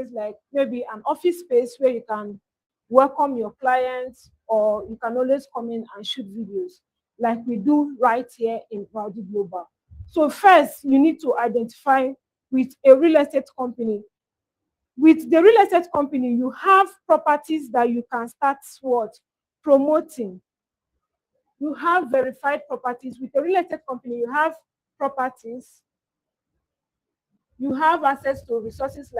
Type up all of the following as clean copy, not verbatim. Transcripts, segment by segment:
space, like maybe an office space where you can welcome your clients, or you can always come in and shoot videos like we do right here in Braudy Global. So first, you need to identify with a real estate company. With the real estate company, you have properties that you can start what? Promoting. You have verified properties. With a real estate company, you have properties. You have access to resources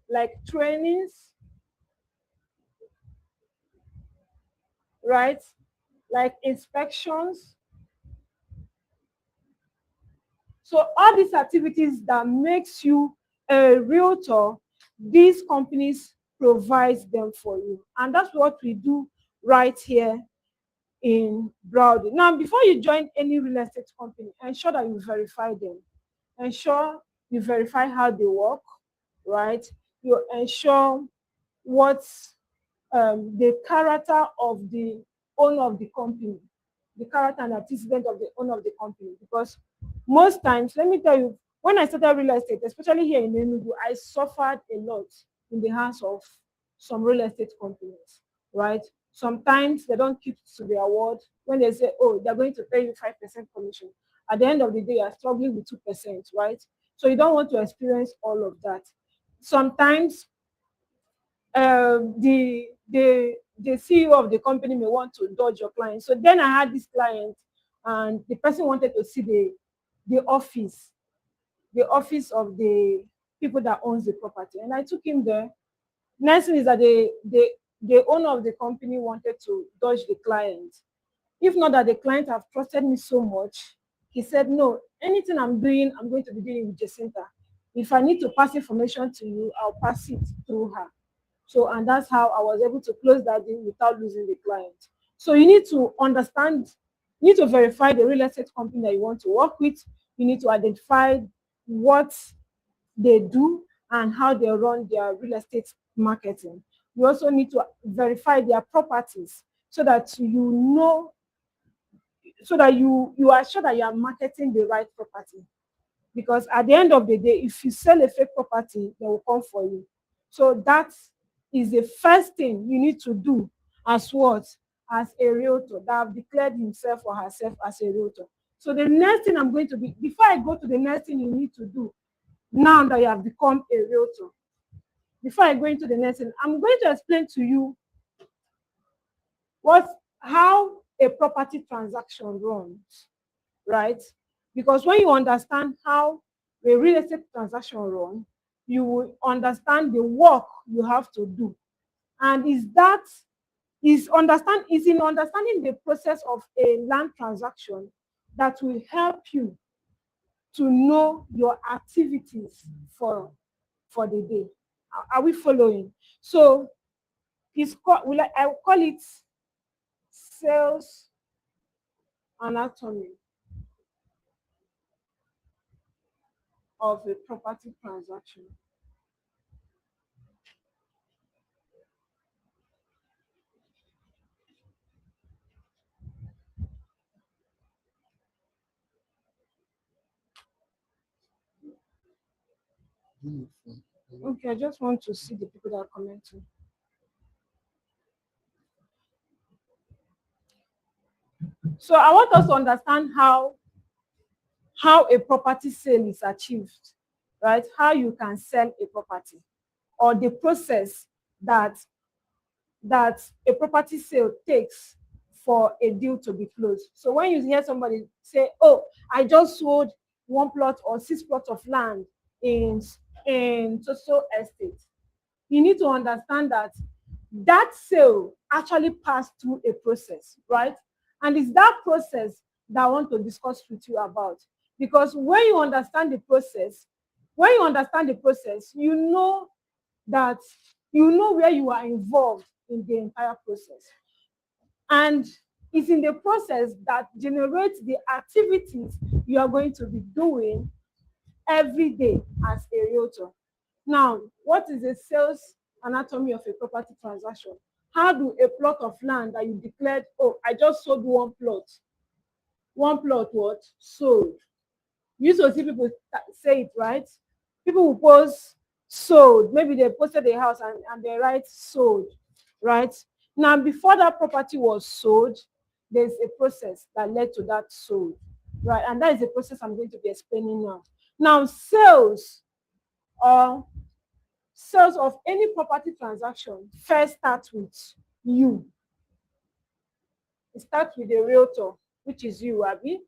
like trainings, right? Like inspections. So all these activities that makes you a realtor, these companies provide them for you. And that's what we do right here in Braudy. Now, before you join any real estate company, ensure that you verify them. Ensure you verify how they work, right? You ensure what's the character of the owner of the company, the character and antecedent of the owner of the company. Because most times, let me tell you, when I started real estate, especially here in Enugu, I suffered a lot in the hands of some real estate companies, right? Sometimes they don't keep to their word when they say, oh, they're going to pay you 5% commission. At the end of the day, you're struggling with 2%, right? So you don't want to experience all of that. Sometimes the CEO of the company may want to dodge your client. So then I had this client, and the person wanted to see the office of the people that owns the property, and I took him there. Next thing is that the owner of the company wanted to dodge the client. If not that the client have trusted me so much, he said, no, anything I'm doing, I'm going to be doing with Jacinta. If I need to pass information to you, I'll pass it through her. So, and that's how I was able to close that deal without losing the client. So you need to understand, you need to verify the real estate company that you want to work with. You need to identify what they do and how they run their real estate marketing. You also need to verify their properties so that you know, so that you are sure that you are marketing the right property. Because at the end of the day, if you sell a fake property, they will come for you. So that is the first thing you need to do as what? As a realtor that have declared himself or herself as a realtor. So the next thing I'm going to be, before I go to the next thing you need to do, now that you have become a realtor, before I go into the next thing, I'm going to explain to you how a property transaction runs, right? Because when you understand how a real estate transaction runs, you will understand the work you have to do. And is in understanding the process of a land transaction that will help you to know your activities for the day. Are we following? So I will call it sales anatomy of a property transaction. Okay, I just want to see the people that are commenting. So I want us to understand how a property sale is achieved, right? How you can sell a property, or the process that a property sale takes for a deal to be closed. So when you hear somebody say, oh, I just sold 1 plot or 6 plots of land in so estate, you need to understand that sale actually passed through a process, right? And it's that process that I want to discuss with you about. Because when you understand the process, you know where you are involved in the entire process. And it's in the process that generates the activities you are going to be doing every day as a realtor. Now, what is the sales anatomy of a property transaction? How do a plot of land that you declared, oh, I just sold 1 plot. 1 plot what? Sold. You used to see people say it, right? People will post sold. Maybe they posted a house and they write sold, right? Now, before that property was sold, there's a process that led to that sold, right? And that is the process I'm going to be explaining now. Now, or sales of any property transaction first starts with you. It starts with the realtor, which is you, Abby.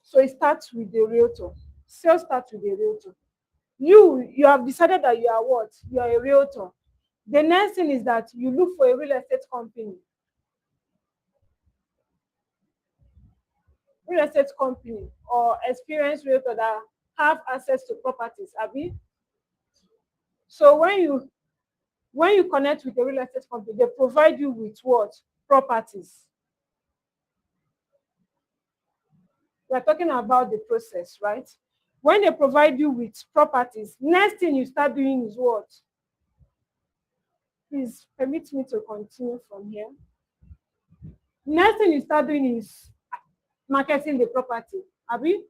So it starts with the realtor. Sales starts with the realtor. You have decided that you are what? You are a realtor. The next thing is that you look for a real estate company. Real estate company or experienced realtor that have access to properties, Abby. So when you connect with a real estate company, they provide you with what? Properties. We're talking about the process, right? When they provide you with properties, next thing you start doing is what? Please permit me to continue from here. Next thing you start doing is marketing the property. Abi?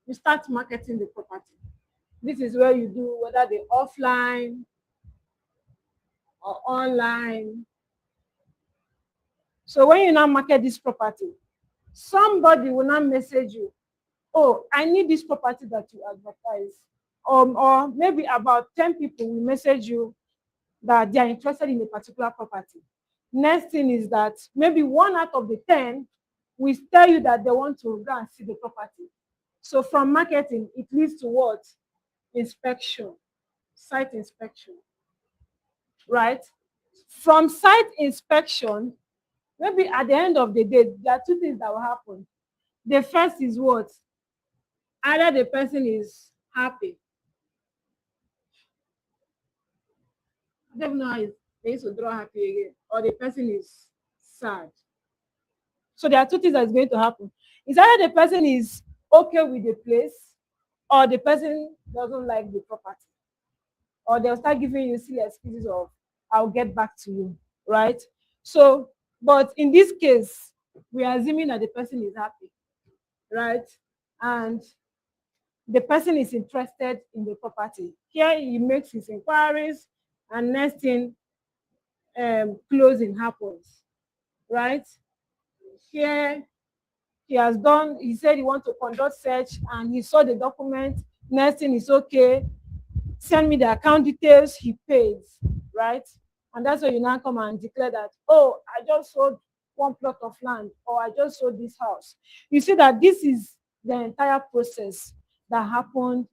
You start marketing the property. This is where you do whether the offline or online. So when you now market this property, somebody will now message you, oh, I need this property that you advertise. Or maybe about 10 people will message you that they are interested in a particular property. Next thing is that maybe 1 out of the 10 will tell you that they want to go and see the property. So from marketing, it leads to what? Inspection, site inspection, right? From site inspection, maybe at the end of the day, there are two things that will happen. The first is what? Either the person is happy. I don't know how they used to draw happy again, or the person is sad. So there are two things that's going to happen. It's either the person is okay with the place, or the person doesn't like the property, or they'll start giving you silly excuses of I'll get back to you, right? So, but in this case, we are assuming that the person is happy, right? And the person is interested in the property. Here he makes his inquiries, and next thing, closing happens, right? Here he said he wants to conduct search and he saw the document. Next thing is okay, send me the account details, he pays, right? And that's where you now come and declare that, oh, I just sold 1 plot of land, or I just sold this house. You see that this is the entire process that happened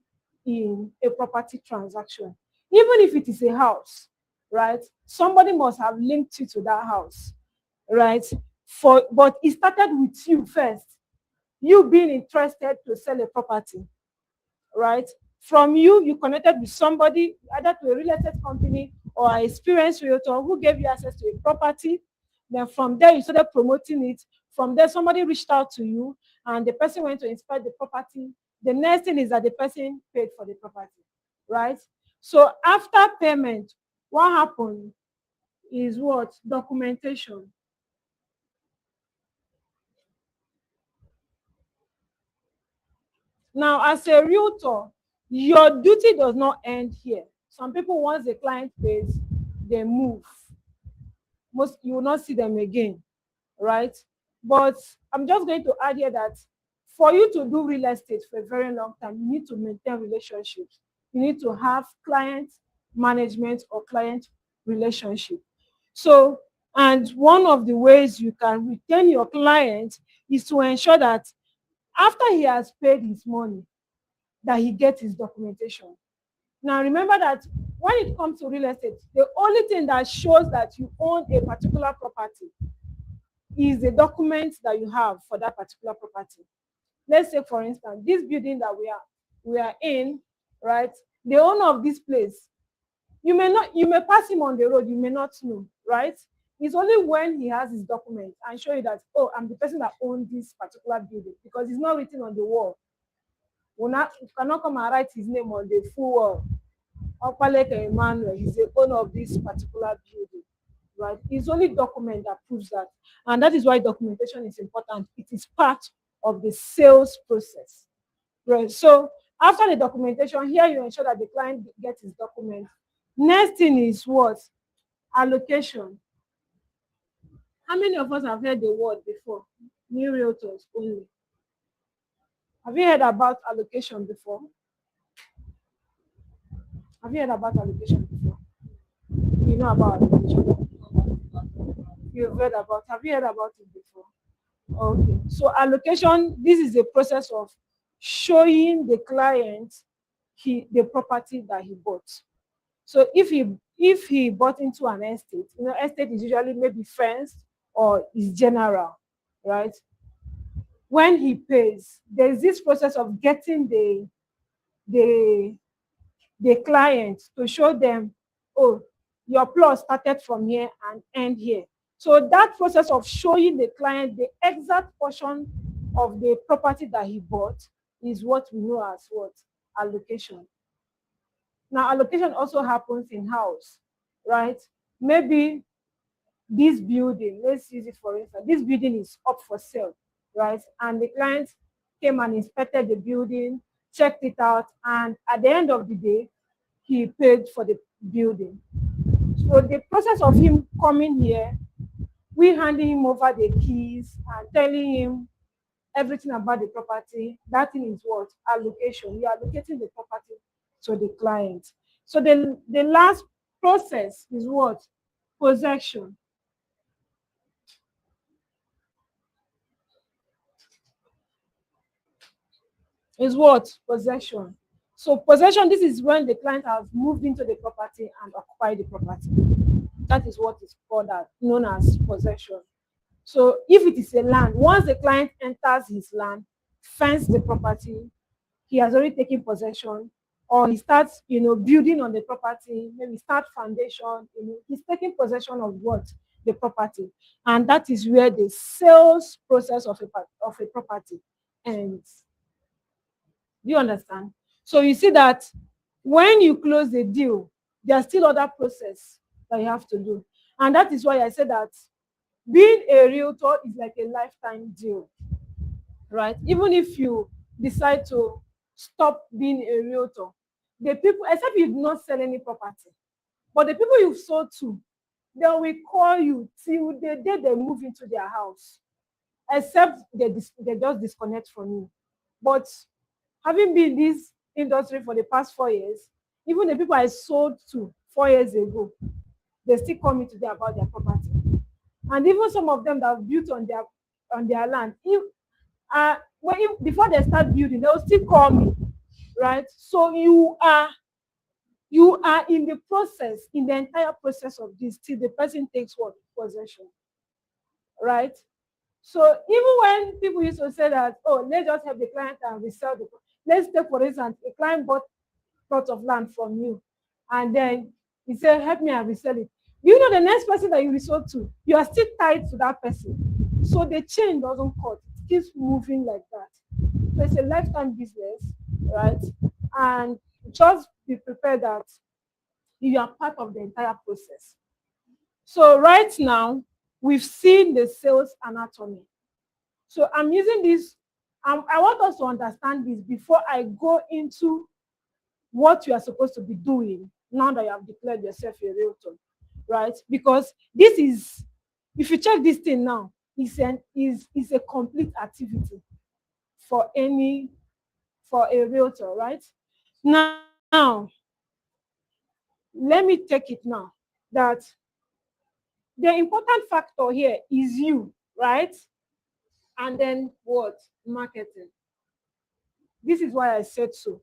in a property transaction. Even if it is a house, right? Somebody must have linked you to that house, right? But it started with you first, you being interested to sell a property, right? From you connected with somebody, either to a real estate company or an experienced realtor who gave you access to a property. Then from there, you started promoting it. From there, somebody reached out to you and the person went to inspect the property. The next thing is that the person paid for the property, right? So after payment, what happened is what? Documentation. Now, as a realtor, your duty does not end here. Some people, once the client pays, they move. You will not see them again, right? But I'm just going to add here that for you to do real estate for a very long time, you need to maintain relationships. You need to have client management or client relationship. So, and one of the ways you can retain your client is to ensure that after he has paid his money, that he gets his documentation. Now, remember that when it comes to real estate, the only thing that shows that you own a particular property is the documents that you have for that particular property. Let's say, for instance, this building that we are in, right? The owner of this place, you may pass him on the road, you may not know, right? It's only when he has his documents and show you that, oh, I'm the person that owns this particular building, because it's not written on the wall. You cannot come and write his name on the full wall. Opaleke Emmanuel is the owner of this particular building, right? It's only document that proves that. And that is why documentation is important. It is part of the sales process, Right. So after the documentation, here you ensure that the client gets his documents. Next thing is what? Allocation. How many of us have heard the word before? New realtors only. Have you heard about allocation before? Have you heard about allocation before? You know about allocation. You've heard about. Have you heard about it before? Okay. So allocation, this is a process of showing the client the property that he bought. So if he bought into an estate, estate is usually maybe fenced or is general, right? When he pays, there's this process of getting the the client to show them, oh, your plot started from here and end here. So that process of showing the client the exact portion of the property that he bought is what we know as what? Allocation. Now, allocation also happens in house, right? Maybe this building, let's use it for instance, this building is up for sale, right? And the client came and inspected the building, checked it out, and at the end of the day, he paid for the building. So the process of him coming here, we handing him over the keys and telling him everything about the property, that thing is what? Allocation. You are allocating the property to the client. So the last process is what? Possession. Is what? Possession. So possession, this is when the client has moved into the property and occupied the property. That is what is called known as possession. So if it is a land, once the client enters his land, fence the property, he has already taken possession, or he starts, building on the property, maybe start foundation, he's taking possession of what? The property. And that is where the sales process of a property ends. Do you understand? So you see that when you close the deal, there are still other process that you have to do. And that is why I said that being a realtor is like a lifetime deal, right? Even if you decide to stop being a realtor, the people, except you do not sell any property, but the people you've sold to, they will call you till the day they move into their house, except they just disconnect from you. But having been in this industry for the past 4 years, even the people I sold to 4 years ago, they still call me today about their property. And even some of them that have built on their land, before they start building, they will still call me, right? So you are in the process, in the entire process of this, till the person takes what? Possession, right? So even when people used to say that, oh, let's just help the client and resell let's take for instance, a client bought plot of land from you, and then he said, help me and resell it. You know the next person that you resell to, you are still tied to that person. So the chain doesn't cut, it keeps moving like that. So it's a lifetime business, right? And just be prepared that you are part of the entire process. So right now, we've seen the sales anatomy. So I'm using this, I want us to understand this before I go into what you are supposed to be doing now that you have declared yourself a realtor, right? Because this is, if you check this thing now, is a complete activity for a realtor, right? Now, let me take it now that the important factor here is you, right? And then what? Marketing. This is why I said so.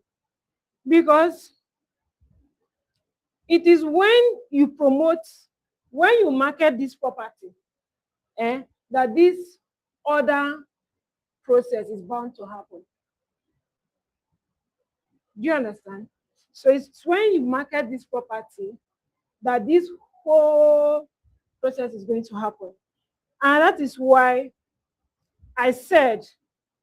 Because it is when you promote, when you market this property, that this other process is bound to happen. Do you understand? So it's when you market this property that this whole process is going to happen. And that is why I said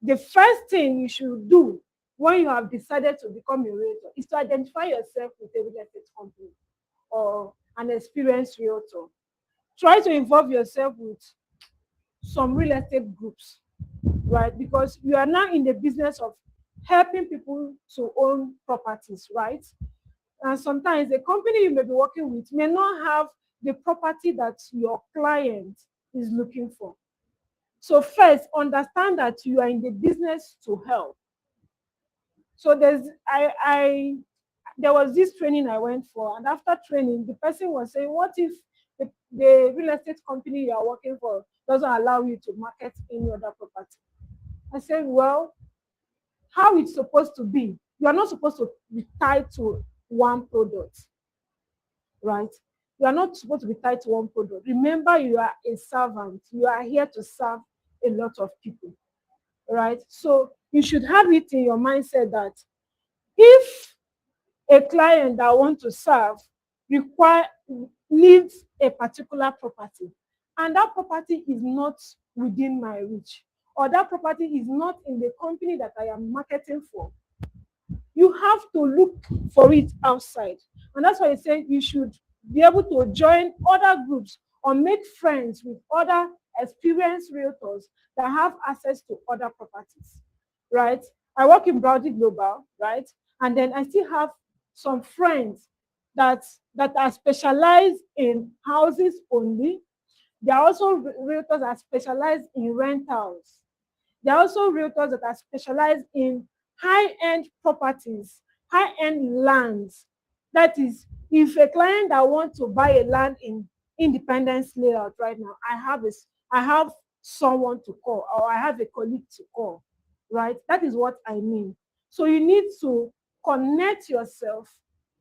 the first thing you should do when you have decided to become a realtor is to identify yourself with a real estate company or an experienced realtor. Try to involve yourself with some real estate groups, right? Because you are now in the business of helping people to own properties, right? And sometimes the company you may be working with may not have the property that your client is looking for. So first, understand that you are in the business to help. So there was this training I went for, and after training, the person was saying, what if the real estate company you are working for doesn't allow you to market any other property? I said, well, how it's supposed to be. You are not supposed to be tied to one product, right? You are not supposed to be tied to one product. Remember, you are a servant. You are here to serve a lot of people, right? So you should have it in your mindset that if a client that want to serve require needs a particular property, and that property is not within my reach, or that property is not in the company that I am marketing for, you have to look for it outside. And that's why I say you should be able to join other groups or make friends with other experienced realtors that have access to other properties, right? I work in Braudy Global, right? And then I still have some friends that are specialized in houses only. There are also realtors that are specialized in rentals. There are also realtors that are specialized in high-end properties, high-end lands. That is, if a client that wants to buy a land in Independence Layout right now, I have someone to call, or I have a colleague to call, right? That is what I mean. So you need to connect yourself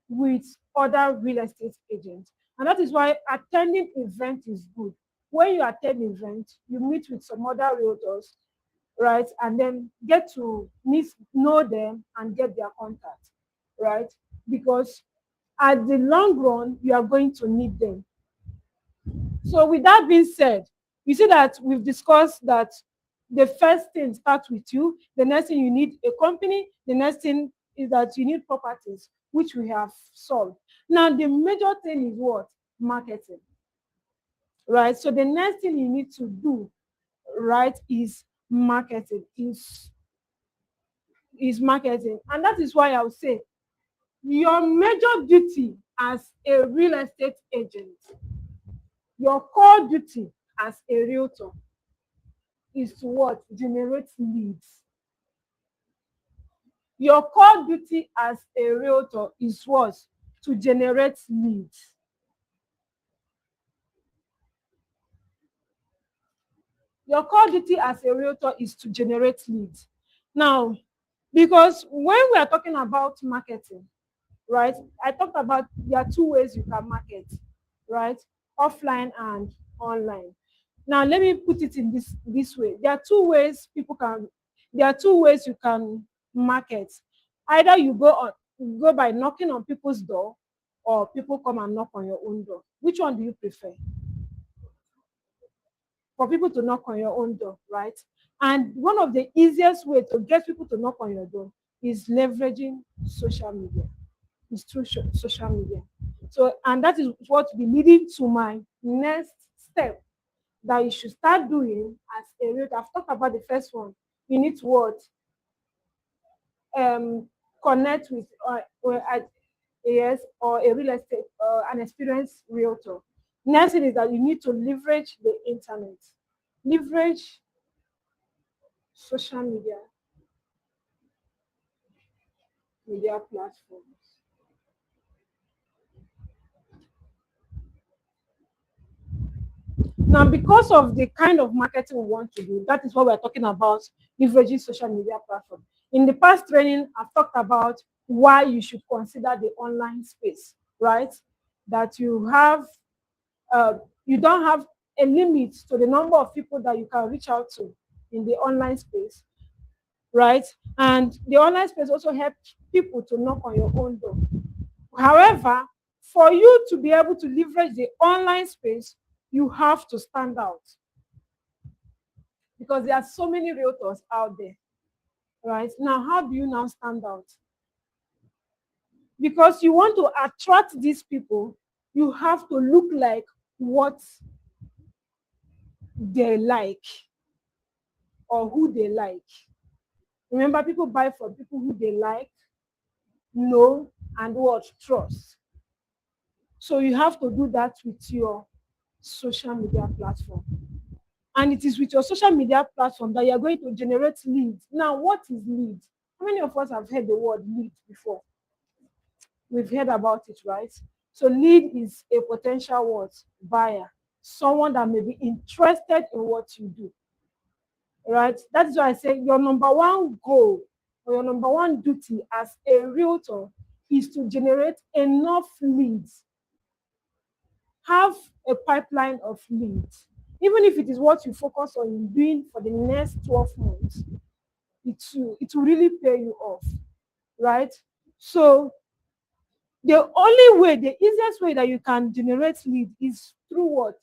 with other real estate agents. And that is why attending event is good. When you attend event, you meet with some other realtors, right? And then get to know them and get their contact, right? Because at the long run, you are going to need them. So with that being said, you see that we've discussed that the first thing starts with you. The next thing, you need a company. The next thing is that you need properties, which we have solved. Now, the major thing is what? Marketing, right? So the next thing you need to do, right, is marketing, is marketing. And that is why I would say your major duty as a real estate agent, your core duty as a realtor is to what? Generate leads. Your core duty as a realtor is what? To generate leads. Your core duty as a realtor is to generate leads. Now, because when we are talking about marketing, right? I talked about there are two ways you can market, right? Offline and online. Now let me put it in this way. There are two ways you can market. Either you go by knocking on people's door, or people come and knock on your own door. Which one do you prefer? For people to knock on your own door, right? And one of the easiest way to get people to knock on your door is leveraging social media. Is through social media. So, and that is what will be leading to my next step that you should start doing as a realtor. I've talked about the first one. You need to what? Connect with yes, or a real estate, an experienced realtor. Next thing is that you need to leverage the internet, leverage social media platforms. Now, because of the kind of marketing we want to do, that is what we're talking about, leveraging social media platform. In the past training, I've talked about why you should consider the online space, right? That you don't have a limit to the number of people that you can reach out to in the online space, right? And the online space also helps people to knock on your own door. However, for you to be able to leverage the online space, you have to stand out, because there are so many realtors out there, right? Now, how do you now stand out? Because you want to attract these people, you have to look like what they like, or who they like. Remember, people buy from people who they like, know, and what trust. So you have to do that with your social media platform. And it is with your social media platform that you're going to generate leads. Now, what is lead? How many of us have heard the word lead before? We've heard about it, right? So lead is a potential what? Buyer. Someone that may be interested in what you do. Right? That's why I say your number one goal or your number one duty as a realtor is to generate enough leads. Have a pipeline of leads. Even if it is what you focus on doing for the next 12 months, it will really pay you off, right? So the only way, the easiest way that you can generate lead is through what?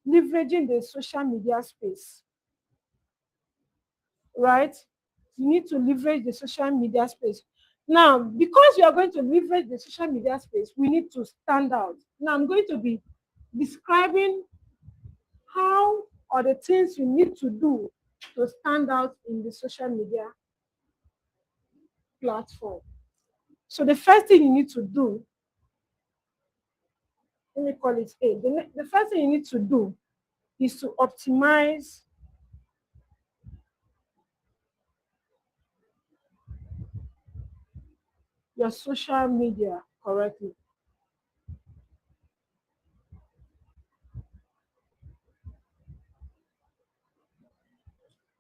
Leveraging the social media space, right? You need to leverage the social media space. Now, because you are going to leverage the social media space, we need to stand out. Now, I'm going to be describing how or the things you need to do to stand out in the social media platform. So the first thing you need to do, let me call it A. The first thing you need to do is to optimize your social media correctly.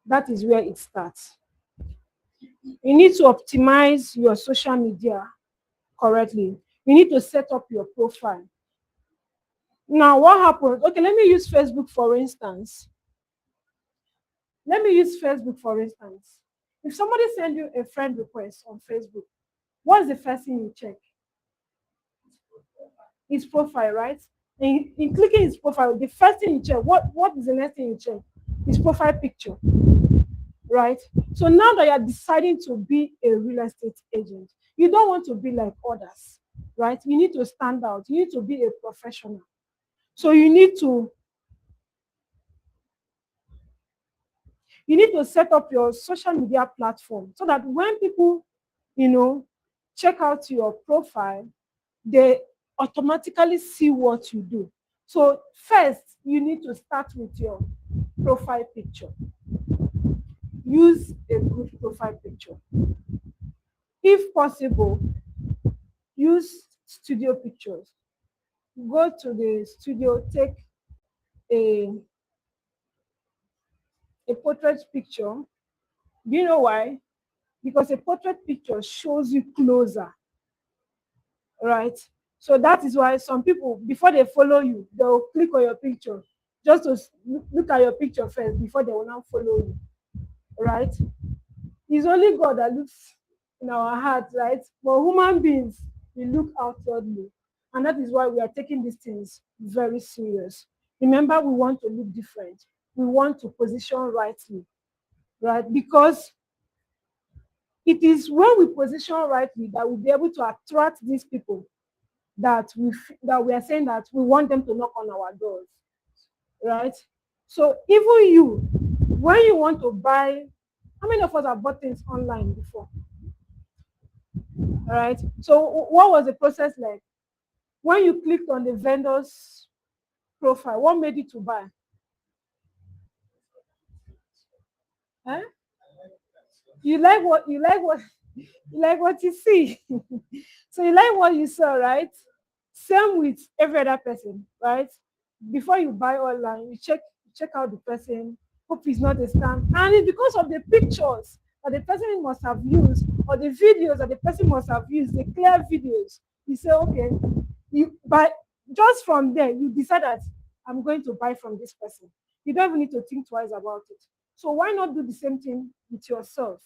That is where it starts. You need to optimize your social media correctly. You need to set up your profile. Now, what happens? Okay, let me use Facebook for instance. Let me use Facebook for instance. If somebody sends you a friend request on Facebook, what's the first thing you check? His profile, right? In clicking his profile, the first thing you check, what is the next thing you check? His profile picture, right? So now that you're deciding to be a real estate agent, you don't want to be like others, right? You need to stand out. You need to be a professional. So you need to set up your social media platform so that when people, you know, check out your profile, they automatically see what you do. So first, you need to start with your profile picture. Use a good profile picture. If possible, use studio pictures. Go to the studio, take a, a portrait picture. Do you know why? Because a portrait picture shows you closer, right? So that is why some people, before they follow you, they'll click on your picture just to look at your picture first before they will now follow you, right? It's only God that looks in our hearts, right? But human beings, we look outwardly. And that is why we are taking these things very serious. Remember, we want to look different. We want to position rightly, right? Because it is when we position rightly that we'll be able to attract these people that we are saying that we want them to knock on our doors, right? So even you, when you want to buy, how many of us have bought things online before? All right. So what was the process like? When you clicked on the vendor's profile, what made you to buy? Huh? You like what you see. So you like what you saw, right? Same with every other person, right? Before you buy online, you check out the person, hope he's not a scam. And it's because of the pictures that the person must have used or the videos that the person must have used, the clear videos. You say, okay, you buy just from there, you decide that I'm going to buy from this person. You don't even need to think twice about it. So why not do the same thing with yourself,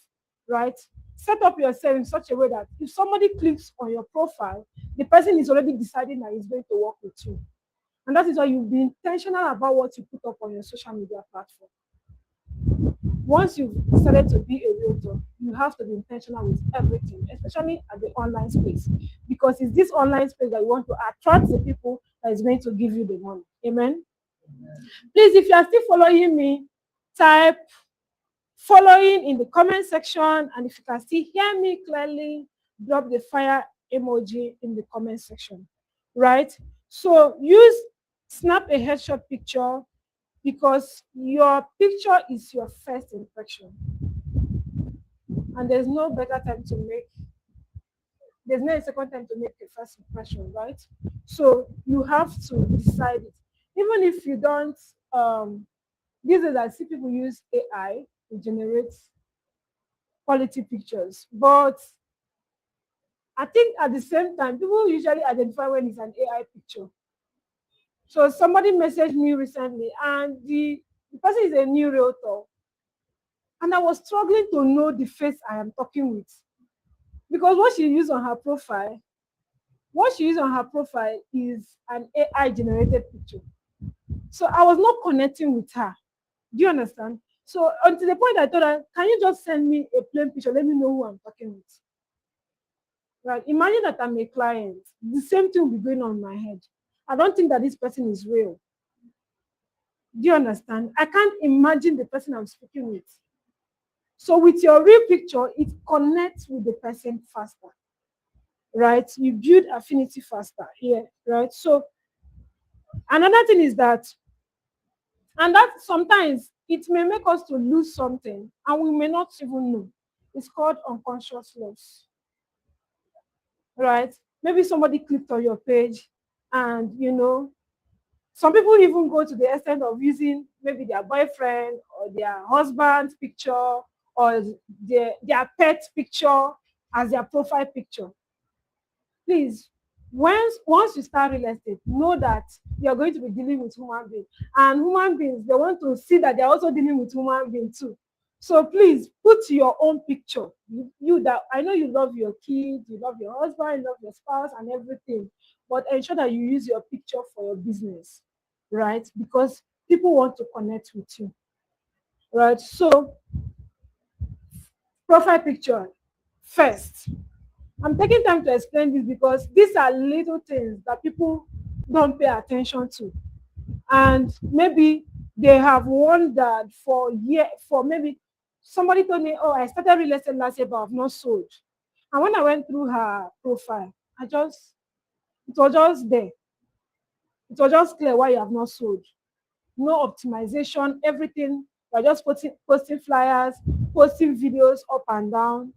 right? Set up yourself in such a way that if somebody clicks on your profile, the person is already deciding that he's going to work with you. And that is why you be intentional about what you put up on your social media platform. Once you've decided to be a realtor, you have to be intentional with everything, especially at the online space, because it's this online space that you want to attract the people that is going to give you the money. Amen. Please, if you are still following me, type following in the comment section. And if you can still hear me clearly, drop the fire emoji in the comment section, right? So snap a headshot picture, because your picture is your first impression, and there's no second time to make a first impression, right? So you have to decide it. Even if you don't, these days I see people use AI to generate quality pictures, but I think at the same time, people usually identify when it's an AI picture. So somebody messaged me recently, and the person is a new realtor, and I was struggling to know the face I am talking with, because what she used on her profile is an AI generated picture. So I was not connecting with her. Do you understand? So until the point I told her, can you just send me a plain picture? Let me know who I'm talking with. Right? Imagine that I'm a client. The same thing will be going on in my head. I don't think that this person is real. Do you understand? I can't imagine the person I'm speaking with. So with your real picture, it connects with the person faster. Right? You build affinity faster. Yeah. Right? So another thing is that, and that sometimes it may make us to lose something and we may not even know. It's called unconscious loss, right? Maybe somebody clicked on your page, and some people even go to the extent of using maybe their boyfriend or their husband's picture or their pet picture as their profile picture. Please, once you start real estate, know that you're going to be dealing with human beings, and human beings, they want to see that they're also dealing with human beings too. So please put your own picture. You that I know, you love your kids, you love your husband, you love your spouse and everything, but ensure that you use your picture for your business, right? Because people want to connect with you, right? So profile picture first. I'm taking time to explain this because these are little things that people don't pay attention to. And maybe they have wondered for years, for maybe somebody told me, oh, I started real estate last year, but I've not sold. And when I went through her profile, it was just there. It was just clear why you have not sold. No optimization, everything. You're just posting flyers, posting videos up and down.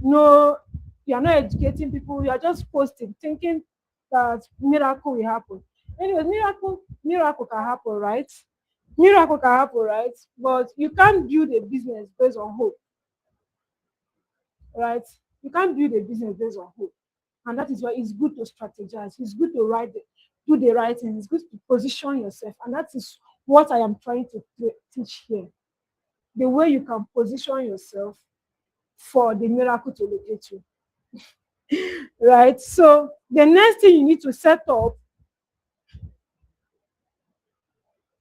No, you are not educating people. You are just posting, thinking that miracle will happen. Anyway, miracle can happen, right? Miracle can happen, right? But you can't build a business based on hope, right? You can't build a business based on hope. And that is why it's good to strategize. It's good to do the right thing. It's good to position yourself. And that is what I am trying to teach here. The way you can position yourself for the miracle to locate you. Right? So the next thing you need to set up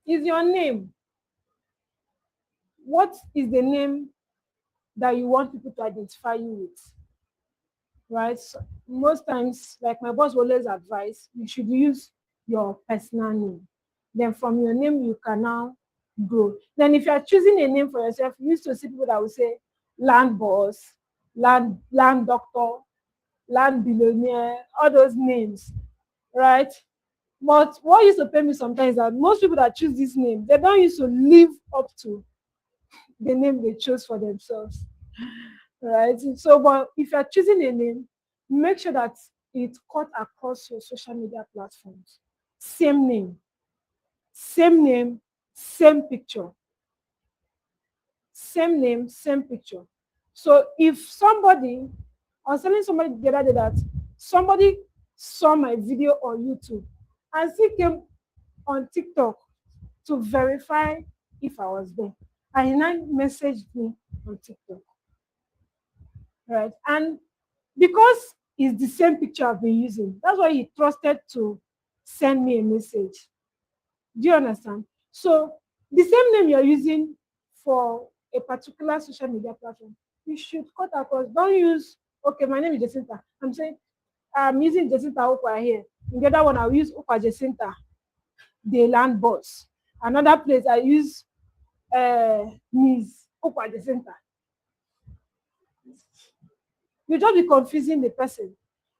is your name. What is the name that you want people to identify you with? Right? So most times, like my boss always advise, you should use your personal name. Then from your name, you can now grow. Then if you are choosing a name for yourself, you used to see people that will say land boss, land doctor, land billionaire, all those names, right? But what used to pain me sometimes is that most people that choose this name, they don't used to live up to the name they chose for themselves, right? So, but if you're choosing a name, make sure that it cut across your social media platforms. Same name, same name, same picture, same name, same picture. So if I was telling somebody the other day that somebody saw my video on YouTube and still came on TikTok to verify if I was there. And he now messaged me on TikTok, right? And because it's the same picture I've been using, that's why he trusted to send me a message. Do you understand? So the same name you're using for a particular social media platform, you should cut across. Don't use, okay, my name is Jacinta. I'm saying I'm using Jacinta Okwa here. In the other one, I'll use Okwa Jacinta, the land boss. Another place I use Ms. hope at the center. You just be confusing the person.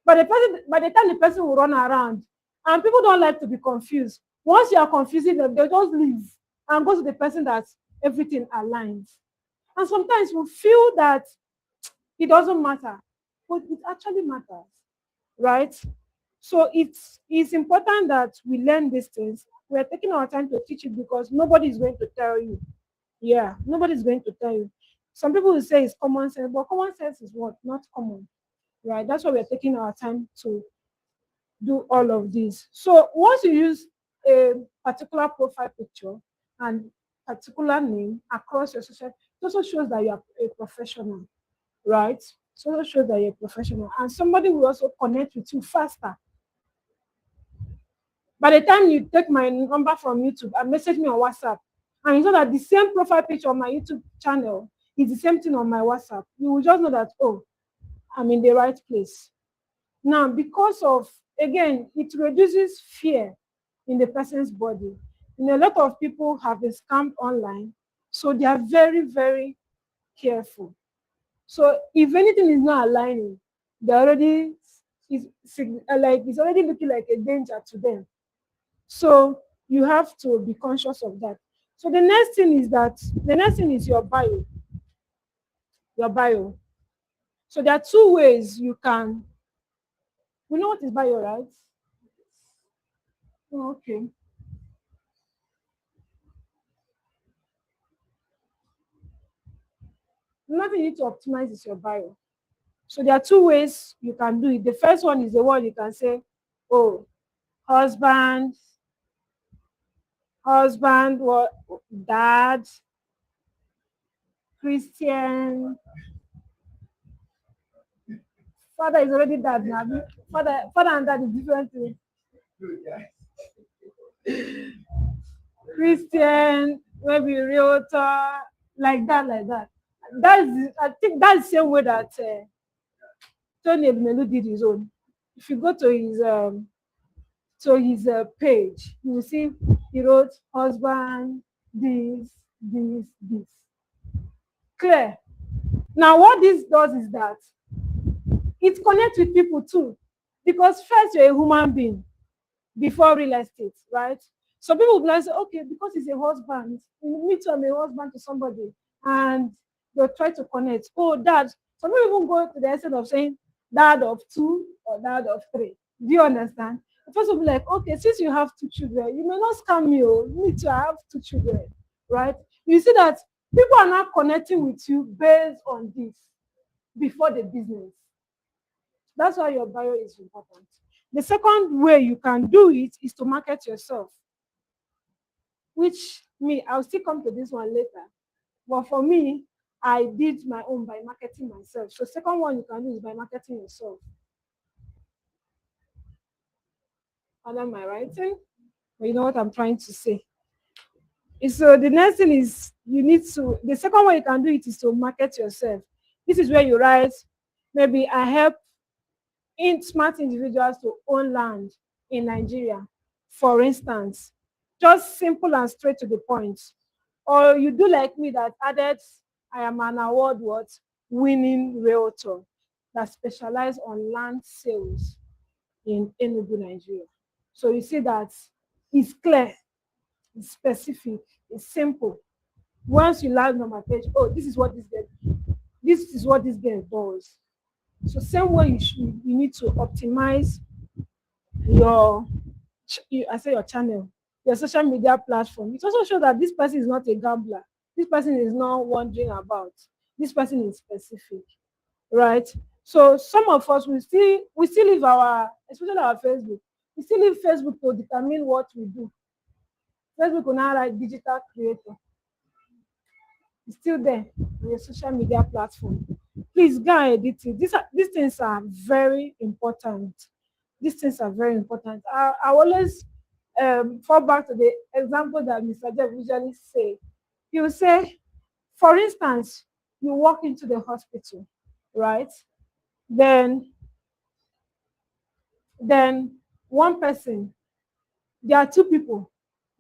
But the person, by the time the person will run around, and people don't like to be confused. Once you are confusing them, they just leave and go to the person that everything aligns. And sometimes we feel that it doesn't matter, but it actually matters, right? So it's important that we learn these things. We're taking our time to teach it because nobody is going to tell you. Yeah, nobody's going to tell you. Some people will say it's common sense, but common sense is what? Not common, right? That's why we're taking our time to do all of this. So once you use a particular profile picture and particular name across your social, it also shows that you are a professional, right? So it also shows that you're a professional. And somebody will also connect with you faster. By the time you take my number from YouTube and message me on WhatsApp, and you know that the same profile picture on my YouTube channel is the same thing on my WhatsApp, you will just know that, oh, I'm in the right place. Now, because of, again, it reduces fear in the person's body. You know, a lot of people have been scammed online, so they are very, very careful. So if anything is not aligning, they already like it's already looking like a danger to them. So you have to be conscious of that. So the next thing is your bio. Your bio. So there are two ways you can. We know what is bio, right? Oh, okay. Nothing you need to optimize is your bio. So there are two ways you can do it. The first one is the one you can say, oh, husband, what, dad, Christian. Father is already dad now. Father and dad is different thing. Christian, maybe realtor, like that, like that. I think that's the same way that Tony Melu did his own. If you go to his page, you will see he wrote husband, this. Clear. Now, what this does is that it connects with people too, because first you're a human being before real estate, right? So people will be like, okay, because he's a husband, me too, I'm a husband to somebody, and they'll try to connect. Oh, dad. Some people even go to the extent of saying dad of two or dad of three. Do you understand? The person will be like, okay, since you have two children, you may not scam me. Oh, me too, I have two children, right? You see that people are not connecting with you based on this before the business. That's why your bio is important. The second way you can do it is to market yourself, which me, I'll still come to this one later. But for me, I did my own by marketing myself. So second one you can do is by marketing yourself. Under my writing, but you know what I'm trying to say. So the next thing is the second way you can do it is to market yourself. This is where you write, maybe I help in smart individuals to own land in Nigeria, for instance. Just simple and straight to the point. Or you do like me that added, I am an award what? Winning realtor that specialize on land sales in Enugu, Nigeria. So you see that it's clear, it's specific, it's simple. Once you land on my page, oh, this is what this girl does. So same way you need to optimize your your channel, your social media platform. It also shows that this person is not a gambler. This person is not wandering about. This person is specific, right? So some of us we still leave our, especially our Facebook. We still leave Facebook to determine what we do. Facebook will now write digital creator. It's still there on your social media platform. Please go and edit it. These things are very important. These things are very important. I always fall back to the example that Mr. Jeff usually say. He will say, for instance, you walk into the hospital, right? Then one person, there are two people,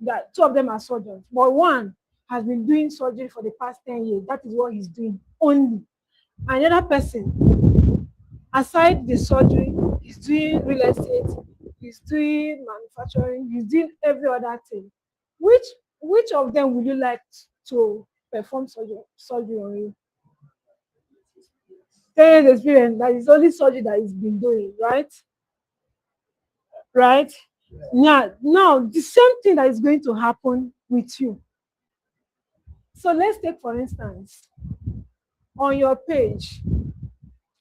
that two of them are surgeons, but one has been doing surgery for the past 10 years. That is what he's doing only. Another person, aside the surgery, he's doing real estate, he's doing manufacturing, he's doing every other thing. Which which of them would you like to perform surgery on you? 10 years experience, that is only surgery that he's been doing, right? Right? Now the same thing that is going to happen with you. So let's take for instance, on your page,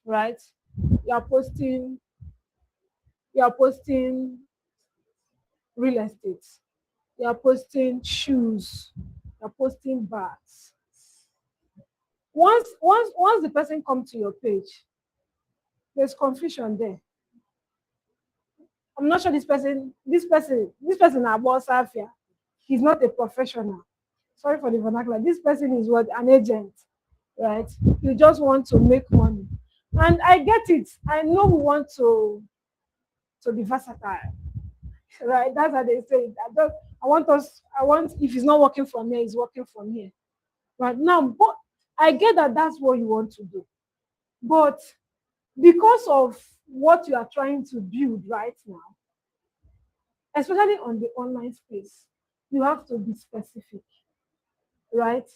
right? You are posting, you are posting real estate, you are posting shoes, you are posting bags. Once the person comes to your page, there's confusion there. I'm not sure this person about Safia. He's not a professional. Sorry for the vernacular. This person is what, an agent, right? You just want to make money. And I get it. I know we want to be versatile. Right? That's how they say it. I want if it's not working from here, it's working from here. Right now, but I get that that's what you want to do. But because of what you are trying to build right now, especially on the online space, you have to be specific, right?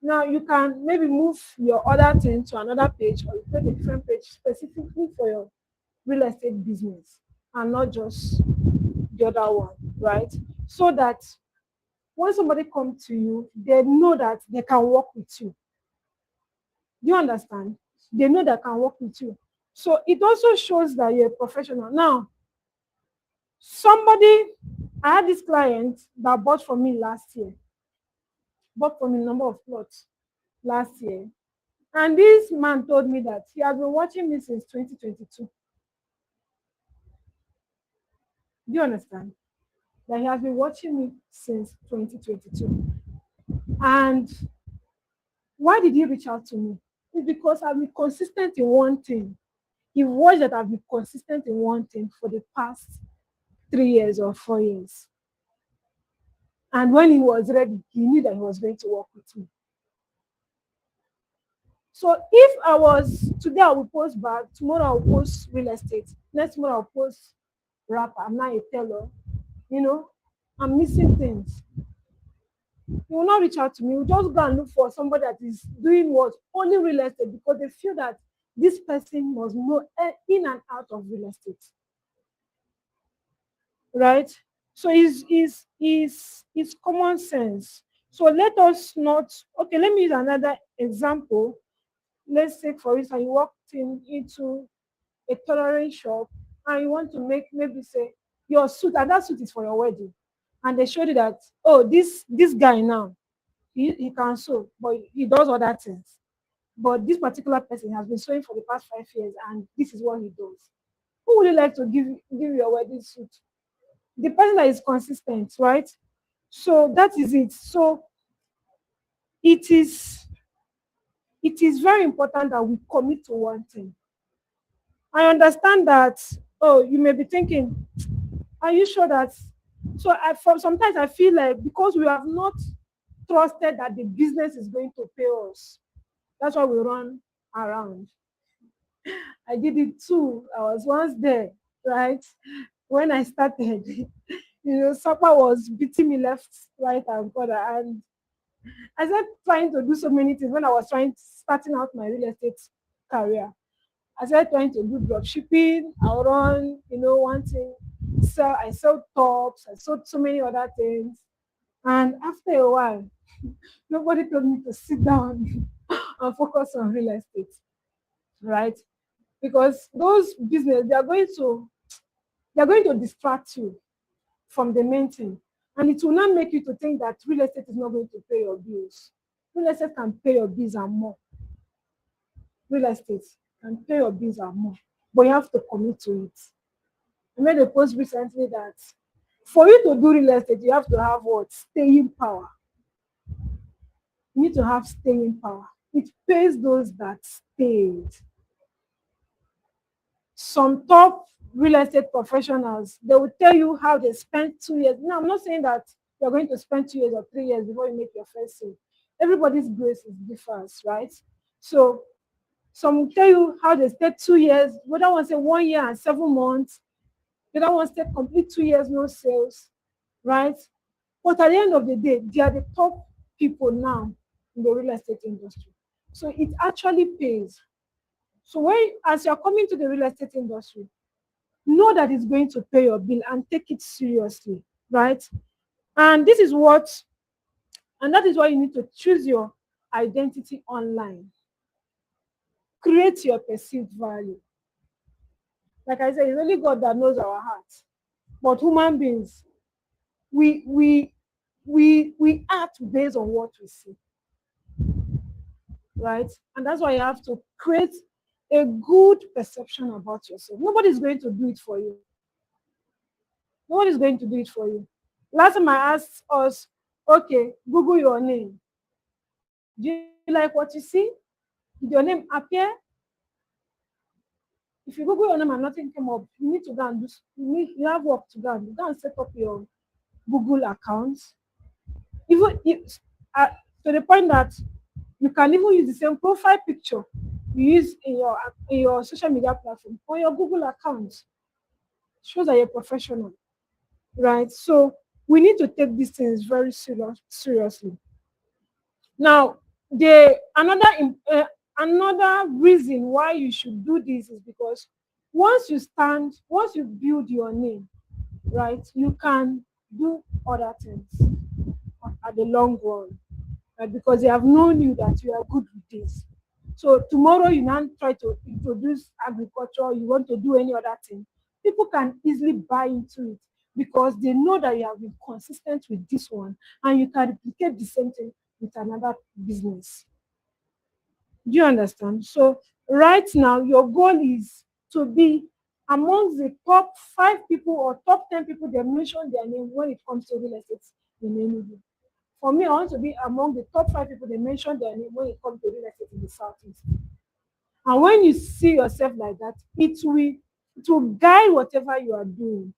Now you can maybe move your other thing to another page, or you create a different page specifically for your real estate business and not just the other one, right? So that when somebody comes to you, they know that they can work with you. Do you understand? They know they can work with you. So it also shows that you're a professional. Now, somebody, I had this client that bought from me last year, bought from me a number of plots last year. And this man told me that he has been watching me since 2022. Do you understand? That he has been watching me since 2022. And why did he reach out to me? It's because I've been consistent in one thing. He watched that I've been consistent in one thing for the past 3 years or 4 years. And when he was ready, he knew that he was going to work with me. So if I was, today I will post bag, tomorrow I'll post real estate, next month I'll post rapper, I'm not a teller, you know, I'm missing things. He will not reach out to me. He will just go and look for somebody that is doing what? Only real estate, because they feel that this person must know in and out of real estate. Right? So it's common sense. So let us not, okay, let me use another example. Let's say, for instance, you walked into a tailoring shop and you want to make, maybe say, your suit, and that suit is for your wedding. And they showed you that, oh, this guy now, he can sew, but he does other things. But this particular person has been sewing for the past 5 years, and this is what he does. Who would you like to give your wedding suit? The person that is consistent, right? So that is it. So it is it is very important that we commit to one thing. I understand that, oh, you may be thinking, are you sure that, so sometimes I feel like because we have not trusted that the business is going to pay us, that's why we run around. I did it too. I was once there, right? When I started, Sapa was beating me left, right, and corner. And I started trying to do so many things when I was starting out my real estate career. I started trying to do drop shipping. I run, one thing. I sell tops. I sold so many other things. And after a while, nobody told me to sit down and focus on real estate, right? Because those business, they are going to distract you from the main thing. And it will not make you to think that real estate is not going to pay your bills. Real estate can pay your bills and more. Real estate can pay your bills and more. But you have to commit to it. I made a post recently that for you to do real estate, you have to have what? Staying power. You need to have staying power. It pays those that stayed. Some top real estate professionals, they will tell you how they spent 2 years. Now, I'm not saying that you're going to spend 2 years or 3 years before you make your first sale. Everybody's grace is different, right? So some will tell you how they stay 2 years, the other one say 1 year and 7 months, the other one stay complete 2 years, no sales, right? But at the end of the day, they are the top people now in the real estate industry. So it actually pays. So when as you're coming to the real estate industry, know that it's going to pay your bill and take it seriously, right? And this is what, and that is why you need to choose your identity online. Create your perceived value. Like I said, it's only God that knows our hearts. But human beings, we we we act based on what we see, right? And that's why you have to create a good perception about yourself. Nobody's going to do it for you. Nobody's going to do it for you. Last time I asked us, okay, Google your name. Do you like what you see? Did your name appear? If you Google your name and nothing came up, you need to go and do. You have work to go and do. Go and set up your Google account. Even if, uh, to the point that you can even use the same profile picture you use in your social media platform on your Google account. Shows that you're professional, right? So we need to take these things very seriously. Now, another reason why you should do this is because once you build your name, right, you can do other things at the long run, right? Because they have known you that you are good with this. So tomorrow you now try to introduce agriculture, you want to do any other thing, people can easily buy into it because they know that you have been consistent with this one and you can replicate the same thing with another business. Do you understand? So right now your goal is to be amongst the top 5 people or top 10 people that mention their name when it comes to real estate in Enugu. For me, I want to be among the top 5 people that mention their name when it comes to real estate in the Southeast. And when you see yourself like that, it will guide whatever you are doing.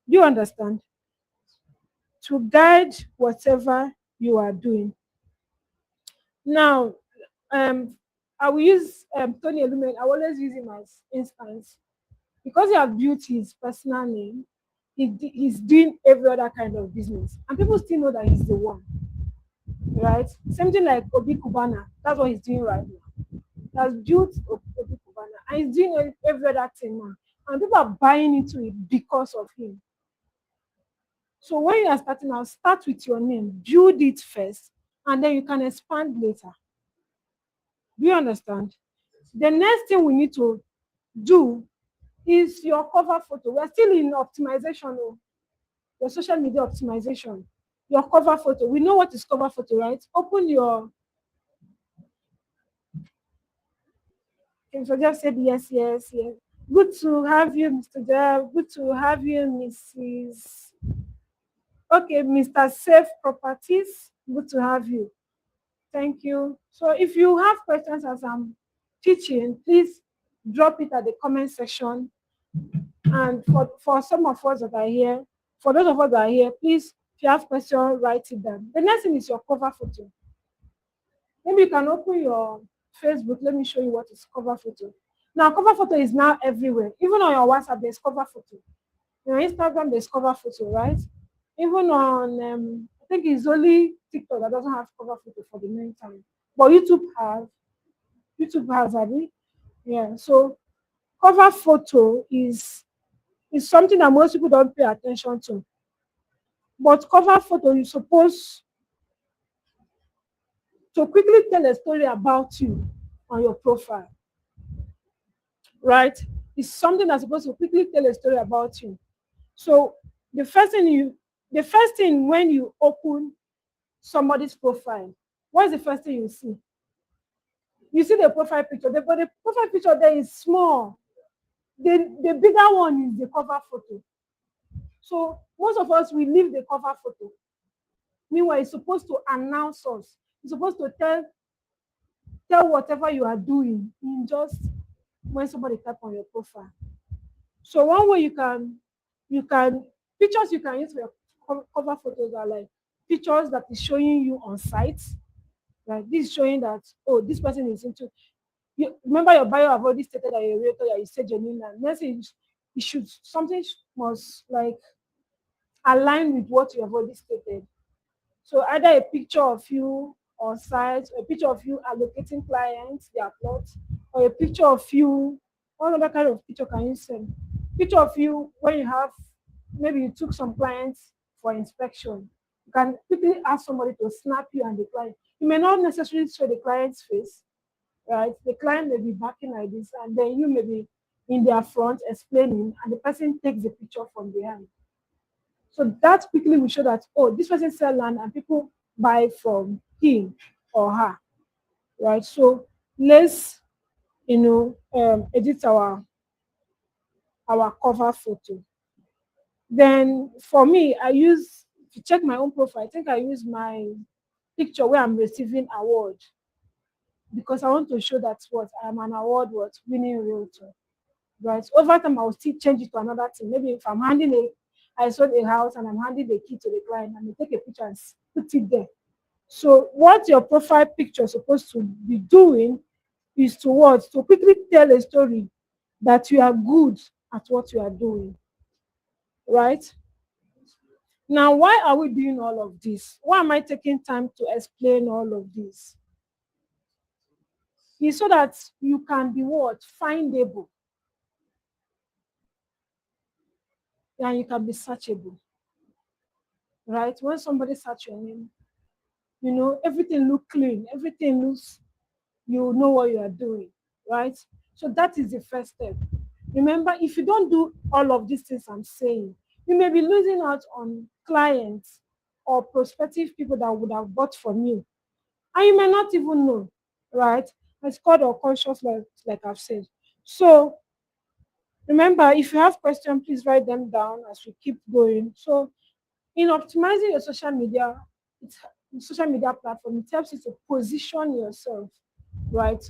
Do you understand? To guide whatever you are doing. Now, um, I will use Tony Elumen. I always use him as instance because he has built his personal name. He's doing every other kind of business, and people still know that he's the one, right? Same thing like Obi Kubana. That's what he's doing right now. He has built Obi Kubana, and he's doing every other thing now, and people are buying into it because of him. So when you are starting out, start with your name, build it first, and then you can expand later. Do you understand? The next thing we need to do is your cover photo. We're still in optimization, your social media optimization. Your cover photo. We know what is cover photo, right? Open your. So just said yes, yes, yes. Good to have you, Mr. Dev. Good to have you, Mrs. Okay, Mr. Safe Properties. Good to have you. Thank you. So if you have questions as I'm teaching, please drop it at the comment section. And for some of us that are here, for those of us that are here, please, if you have questions, write it down. The next thing is your cover photo. Maybe you can open your Facebook. Let me show you what is cover photo. Now, cover photo is now everywhere. Even on your WhatsApp, there's cover photo. On your Instagram, there's cover photo, right? Even on, I think it's only TikTok that doesn't have cover photo for the meantime. But YouTube has, Abby. Yeah. So cover photo is something that most people don't pay attention to. But cover photo, you're supposed to quickly tell a story about you on your profile, right? It's something that's supposed to quickly tell a story about you. So the first thing when you open somebody's profile, what is the first thing you see? You see the profile picture. But the profile picture there is small. The bigger one is the cover photo. So most of us, we leave the cover photo. Meanwhile, it's supposed to announce us. It's supposed to tell whatever you are doing in just when somebody tap on your profile. So one way you can pictures you can use for your cover photos are like pictures that is showing you on site. Like this is showing that, oh, this person is into you. Remember your bio have already stated that you're a realtor, that you say genuine, and next it should something must like align with what you have already stated. So either a picture of you on site, a picture of you allocating clients their plots, or a picture of you, what other kind of picture can you send? Picture of you when you have, maybe you took some clients for inspection. You can quickly ask somebody to snap you and the client. You may not necessarily show the client's face, right? The client may be backing like this, and then you may be in their front explaining, and the person takes the picture from behind. So that quickly will show that, oh, this person sell land and people buy from him or her, right? So let's, edit our cover photo. Then for me, I use, to check my own profile, I think I use my picture where I'm receiving award, because I want to show that what I'm an award what winning realtor. Right. Over time, I will still change it to another thing. Maybe if I sold a house and I'm handing the key to the client, and I take a picture and put it there. So what your profile picture is supposed to be doing is to what? To quickly tell a story that you are good at what you are doing. Right? Now, why are we doing all of this? Why am I taking time to explain all of this? It's so that you can be what? Findable. And you can be searchable. Right? When somebody search your name, everything look clean, everything looks, you know what you are doing, right? So that is the first step. Remember, if you don't do all of these things I'm saying, you may be losing out on clients or prospective people that would have bought from you, and you may not even know, right? It's called unconscious, like I've said. So remember, if you have questions, please write them down as we keep going. So in optimizing your it's, social media platform, it helps you to position yourself, right,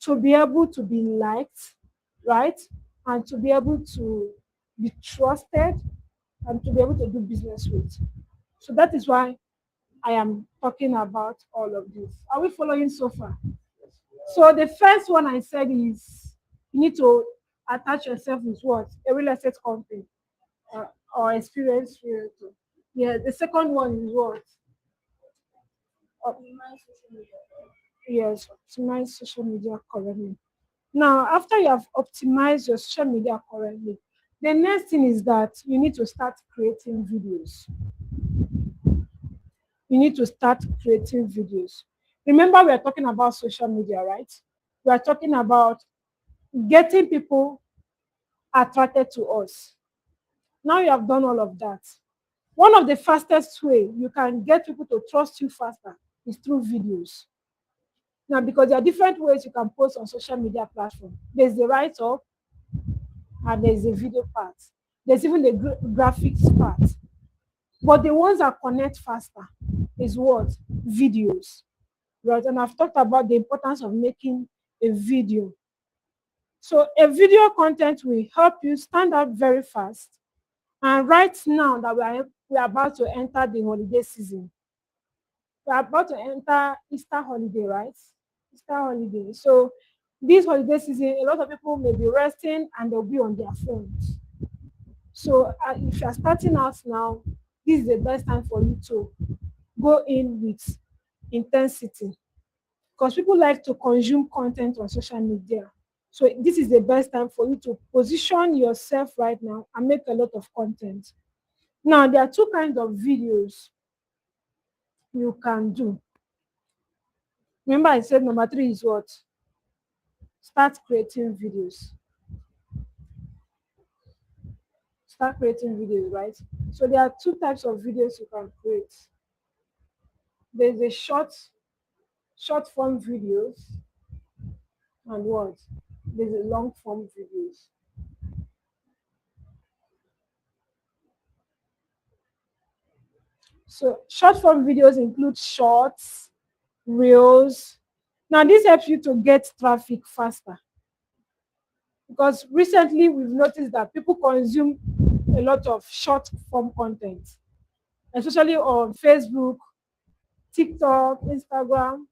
to be able to be liked, right, and to be able to be trusted, and to be able to do business with. So that is why I am talking about all of this. Are we following so far? So the first one I said is, you need to attach yourself with what? A real estate company, uh, or experienced realtor. Yeah, the second one is what? Yes, optimize social media correctly. Now, after you have optimized your social media correctly, the next thing is that you need to start creating videos. You need to start creating videos. Remember, we are talking about social media, right? We are talking about getting people attracted to us. Now you have done all of that. One of the fastest way you can get people to trust you faster is through videos. Now, because there are different ways you can post on social media platform. There's the write-up and there's the video part. There's even the graphics part. But the ones that connect faster is what? Videos. Right? And I've talked about the importance of making a video. So a video content will help you stand out very fast. And right now that we are about to enter the holiday season, we are about to enter Easter holiday, right? Easter holiday. So this holiday season, a lot of people may be resting and they'll be on their phones. So if you are starting out now, this is the best time for you to go in with intensity, because people like to consume content on social media. So this is the best time for you to position yourself right now and make a lot of content. Now, there are two kinds of videos you can do. Remember, I said number 3 is what? Start creating videos. Start creating videos, right? So there are two types of videos you can create. There's a short form videos, and what? There's a long form videos. So short form videos include shorts, reels. Now this helps you to get traffic faster, because recently we've noticed that people consume a lot of short form content. especially on Facebook, TikTok, Instagram.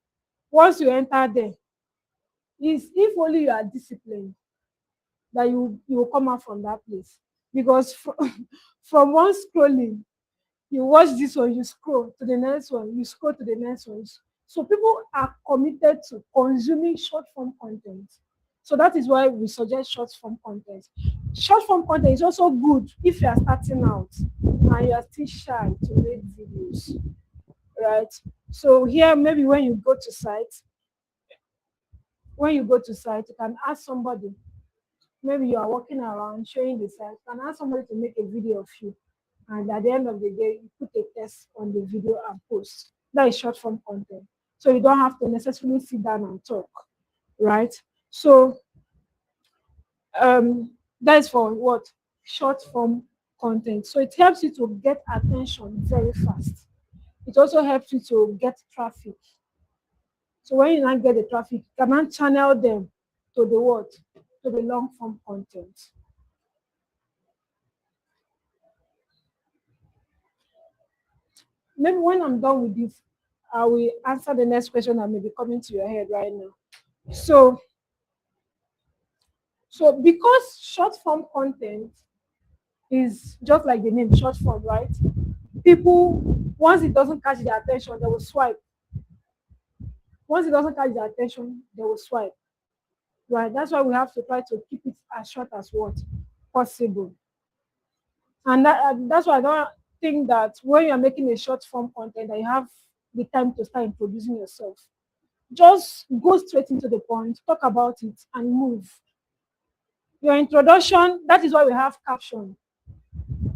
Once you enter there, is if only you are disciplined, that you will come out from that place. Because from one scrolling, you watch this one, you scroll to the next one, you scroll to the next one. So people are committed to consuming short form content. So that is why we suggest short form content. Short form content is also good if you are starting out and you are still shy to make videos, right? So here, maybe when you go to site, you can ask somebody. Maybe you are walking around showing the site, you can ask somebody to make a video of you, and at the end of the day, you put a test on the video and post. That is short form content. So you don't have to necessarily sit down and talk, right? So that is for what? Short form content. So it helps you to get attention very fast. It also helps you to get traffic. So when you now get the traffic, you can now channel them to the what? To the long form content. Maybe when I'm done with this, I will answer the next question that may be coming to your head right now. So, so because short form content is just like the name, short form, right? People, once it doesn't catch their attention, they will swipe. Once it doesn't catch their attention, they will swipe. Right? That's why we have to try to keep it as short as what possible. And that's why I don't think that when you're making a short form content, that you have the time to start introducing yourself. Just go straight into the point, talk about it, and move. Your introduction, that is why we have caption.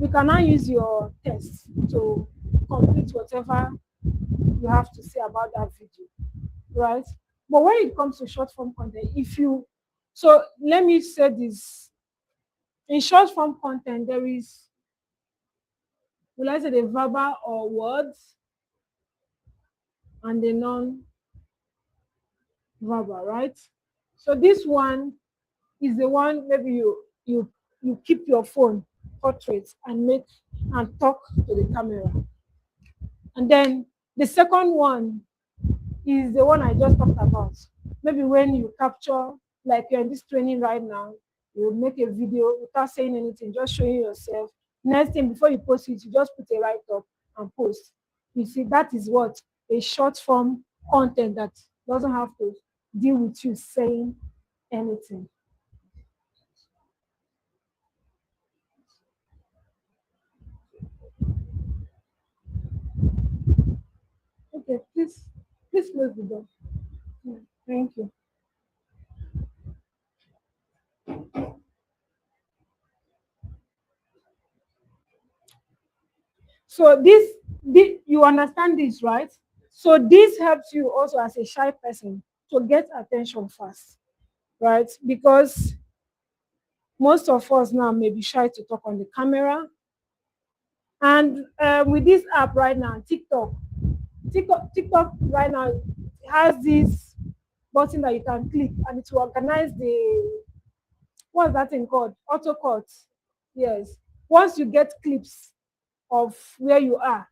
You can now use your text to complete whatever you have to say about that video, right? But when it comes to short form content, so let me say this. In short form content, there is, will I say, the verbal or words and the non-verbal, right? So this one is the one, maybe you keep your phone portrait and talk to the camera. And then the second one is the one I just talked about. Maybe when you capture, like you're in this training right now, you make a video without saying anything, just showing yourself. Next thing, before you post it, you just put a write up and post. You see, that is what a short form content that doesn't have to deal with you saying anything. Okay, please close the door. Yeah, thank you. So this you understand this, right? So this helps you also as a shy person to get attention fast, right? Because most of us now may be shy to talk on the camera. And with this app right now, TikTok right now has this button that you can click and it will organize the, what's that thing called? Auto cut. Yes. Once you get clips of where you are,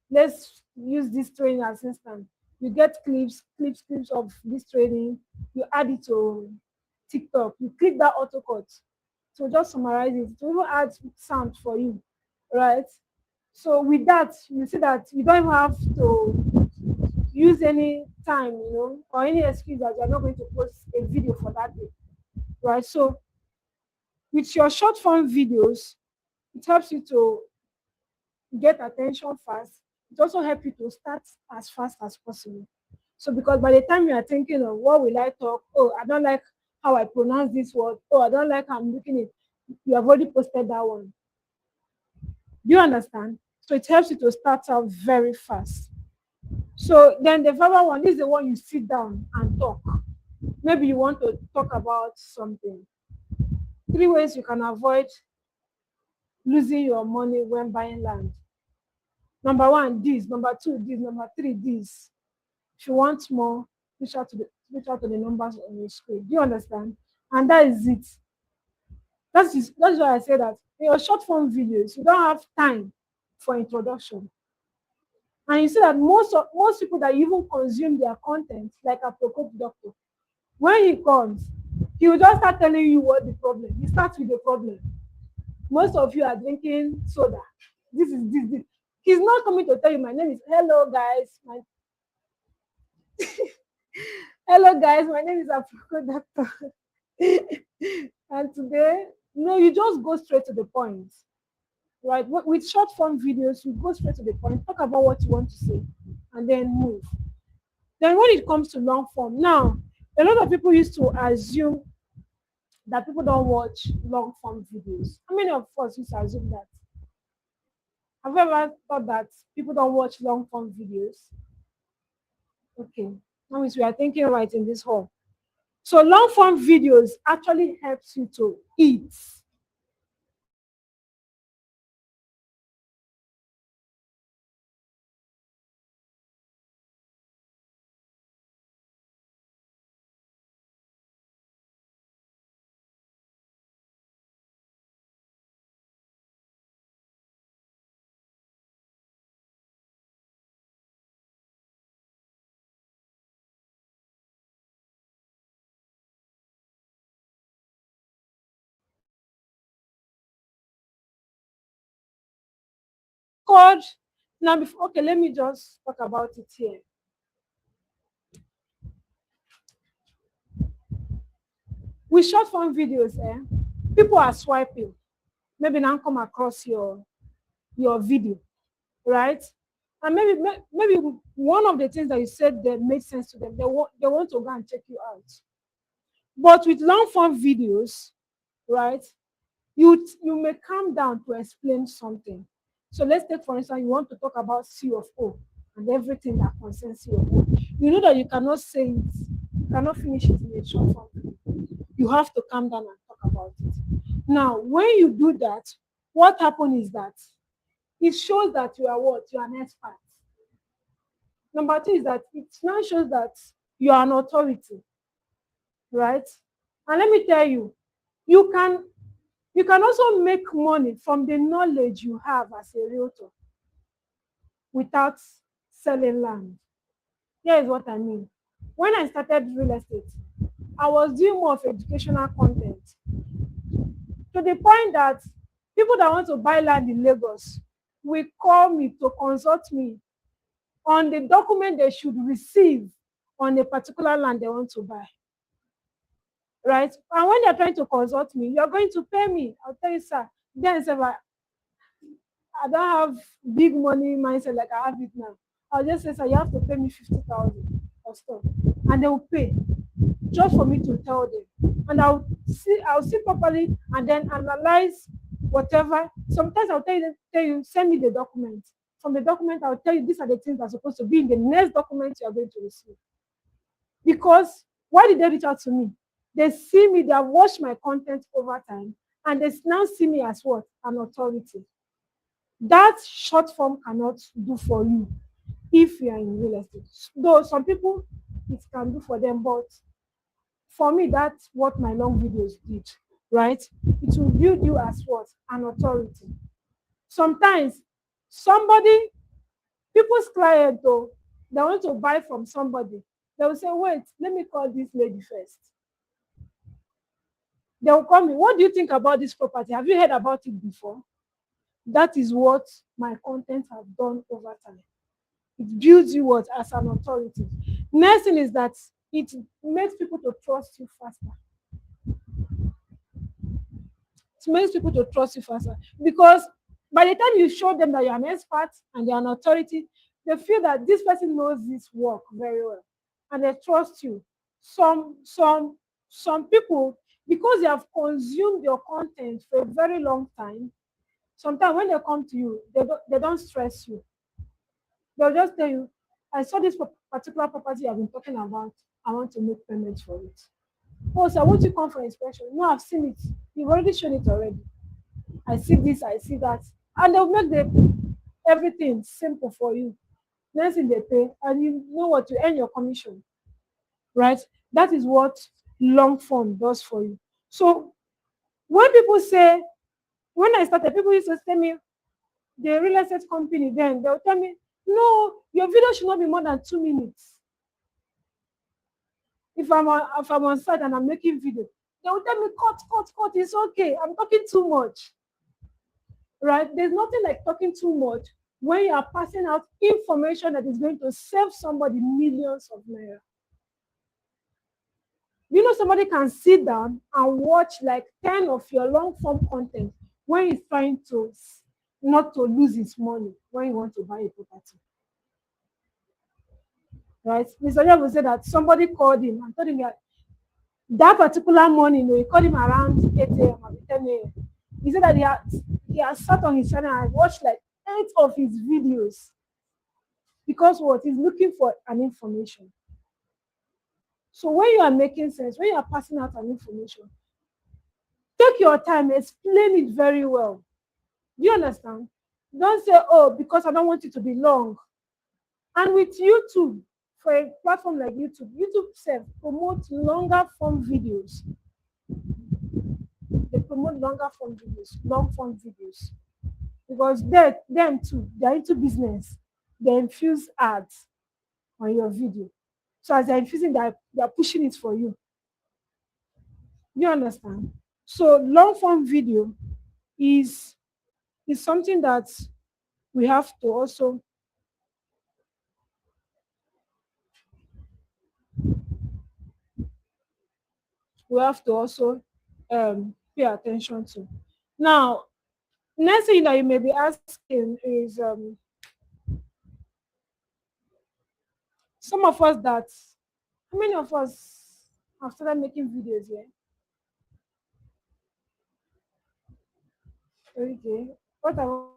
let's use this training as instance. You get clips of this training, you add it to TikTok, you click that auto cut. So just summarize it. To even add sound for you, right? So with that, you see that you don't even have to use any time, or any excuse that you're not going to post a video for that day, right? So with your short form videos, it helps you to get attention fast. It also helps you to start as fast as possible. So because by the time you are thinking of what will I talk, oh, I don't like how I pronounce this word, oh, I don't like how I'm looking it, you have already posted that one. Do you understand? So it helps you to start out very fast. So then the verbal one is the one you sit down and talk. Maybe you want to talk about something. 3 ways you can avoid losing your money when buying land. Number one, this. Number two, this. Number three, this. If you want more, reach out to the numbers on your screen. Do you understand? And that is it. That's why I say that in your short form videos, you don't have time for introduction. And you see that most people that even consume their content, like a Prokop doctor, when he comes, he will just start telling you what the problem. He starts with the problem. Most of you are drinking soda. This is this. He's not coming to tell you my name is hello guys. Hello guys, my name is Aproko Doctor. And today, no, you just go straight to the point. Right? With short form videos, you go straight to the point, talk about what you want to say, and then move. Then when it comes to long form, now a lot of people used to assume that people don't watch long form videos. How many of us used to assume that? Have you ever thought that people don't watch long form videos? Okay, that means we are thinking right in this hall. So long form videos actually helps you to eat. Called now before, okay, let me just talk about it here. With short form videos, people are swiping. Maybe now come across your video, right? And maybe one of the things that you said that made sense to them, they want to go and check you out. But with long form videos, right, you may calm down to explain something. So let's take, for instance, you want to talk about C of O and everything that concerns C of O. You know that you cannot say it, you cannot finish it in a short form. You have to calm down and talk about it. Now, when you do that, what happens is that it shows that you are what? You are an expert. Number two is that it now shows that you are an authority, right? And let me tell you, you can you can also make money from the knowledge you have as a realtor without selling land. Here is what I mean. When I started real estate, I was doing more of educational content to the point that people that want to buy land in Lagos will call me to consult me on the document they should receive on a particular land they want to buy. Right? And when they're trying to consult me, you're going to pay me. I'll tell you, sir. Then, sir, I don't have big money mindset like I have it now. I'll just say, sir, you have to pay me 50,000 or stuff. And they will pay just for me to tell them. And I'll see properly and then analyze whatever. Sometimes I'll tell you, send me the document. From the document, I'll tell you these are the things that are supposed to be in the next document you are going to receive. Because why did they reach out to me? They see me, they have watched my content over time, and they now see me as what? An authority. That short form cannot do for you if you are in real estate. Though some people it can do for them, but for me, that's what my long videos did, right? It will build you as what? An authority. Sometimes somebody, people's client though, they want to buy from somebody. They will say, wait, let me call this lady first. They will call me, what do you think about this property? Have you heard about it before? That is what my content have done over time. It builds you what? As an authority. Next thing is that it makes people to trust you faster. It makes people to trust you faster. Because by the time you show them that you're an expert and you're an authority, they feel that this person knows this work very well. And they trust you. Some people, because they have consumed your content for a very long time, sometimes when they come to you, they don't stress you. They'll just tell you, I saw this particular property I've been talking about. I want to make payments for it. Oh, so won't you come for inspection? No, I've seen it. You've already shown it already. I see this, I see that. And they'll make everything simple for you. Next thing they pay, and you know what, you earn your commission. Right? That is what long form does for you. So when people when I started, people used to tell me, the real estate company, then they'll tell me, No, your video should not be more than 2 minutes. If I'm on site and I'm making video, they will tell me cut, cut, cut. It's okay. I'm talking too much, right? There's nothing like talking too much when you are passing out information that is going to save somebody millions of naira. You know, somebody can sit down and watch like 10 of your long form content when he's trying to not to lose his money when you want to buy a property, right? Mr. Job will say that somebody called him and told him that particular morning, he called him around 8 a.m. or 10 a.m. He said that he has sat on his channel and watched like 8 of his videos because what he's looking for an information. So when you are making sense, when you are passing out an information, take your time, explain it very well. Do you understand? Don't say, oh, because I don't want it to be long. And with YouTube, for a platform like YouTube, YouTube self promotes longer form videos. They promote longer form videos, long form videos. Because them too, they're into business. They infuse ads on your video. So as they're infusing, they're pushing it for you. You understand? So long form video is is something that we have to also we have to also pay attention to. Now, next thing that you may be asking is some of us that how many of us have started making videos here? Okay. What are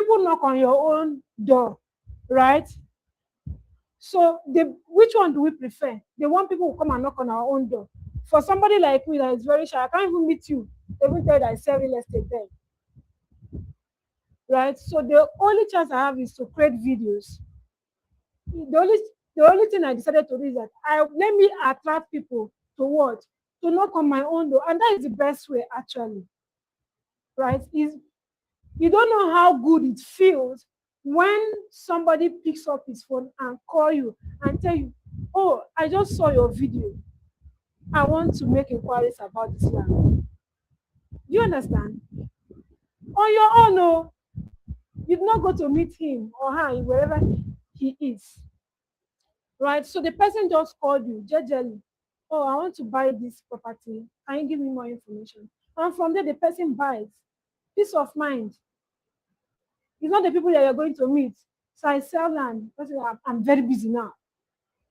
people knock on your own door, right? So which one do we prefer? The one people will come and knock on our own door. For somebody like me that is very shy, I can't even meet you, even tell that I sell real estate there, right? So the only chance I have is to create videos. The only the only thing I decided to do is that I let me attract people to what? To knock on my own door. And that is the best way actually, right? Is you don't know how good it feels when somebody picks up his phone and call you and tell you, oh, I just saw your video. I want to make inquiries about this land. Do you understand? On your own, no. You do not go to meet him or her wherever he is. Right? So the person just called you, jejely. Oh, I want to buy this property. Can you give me more information? And from there, the person buys. Peace of mind. It's not the people that you're going to meet. So I sell land. Person, I'm very busy now.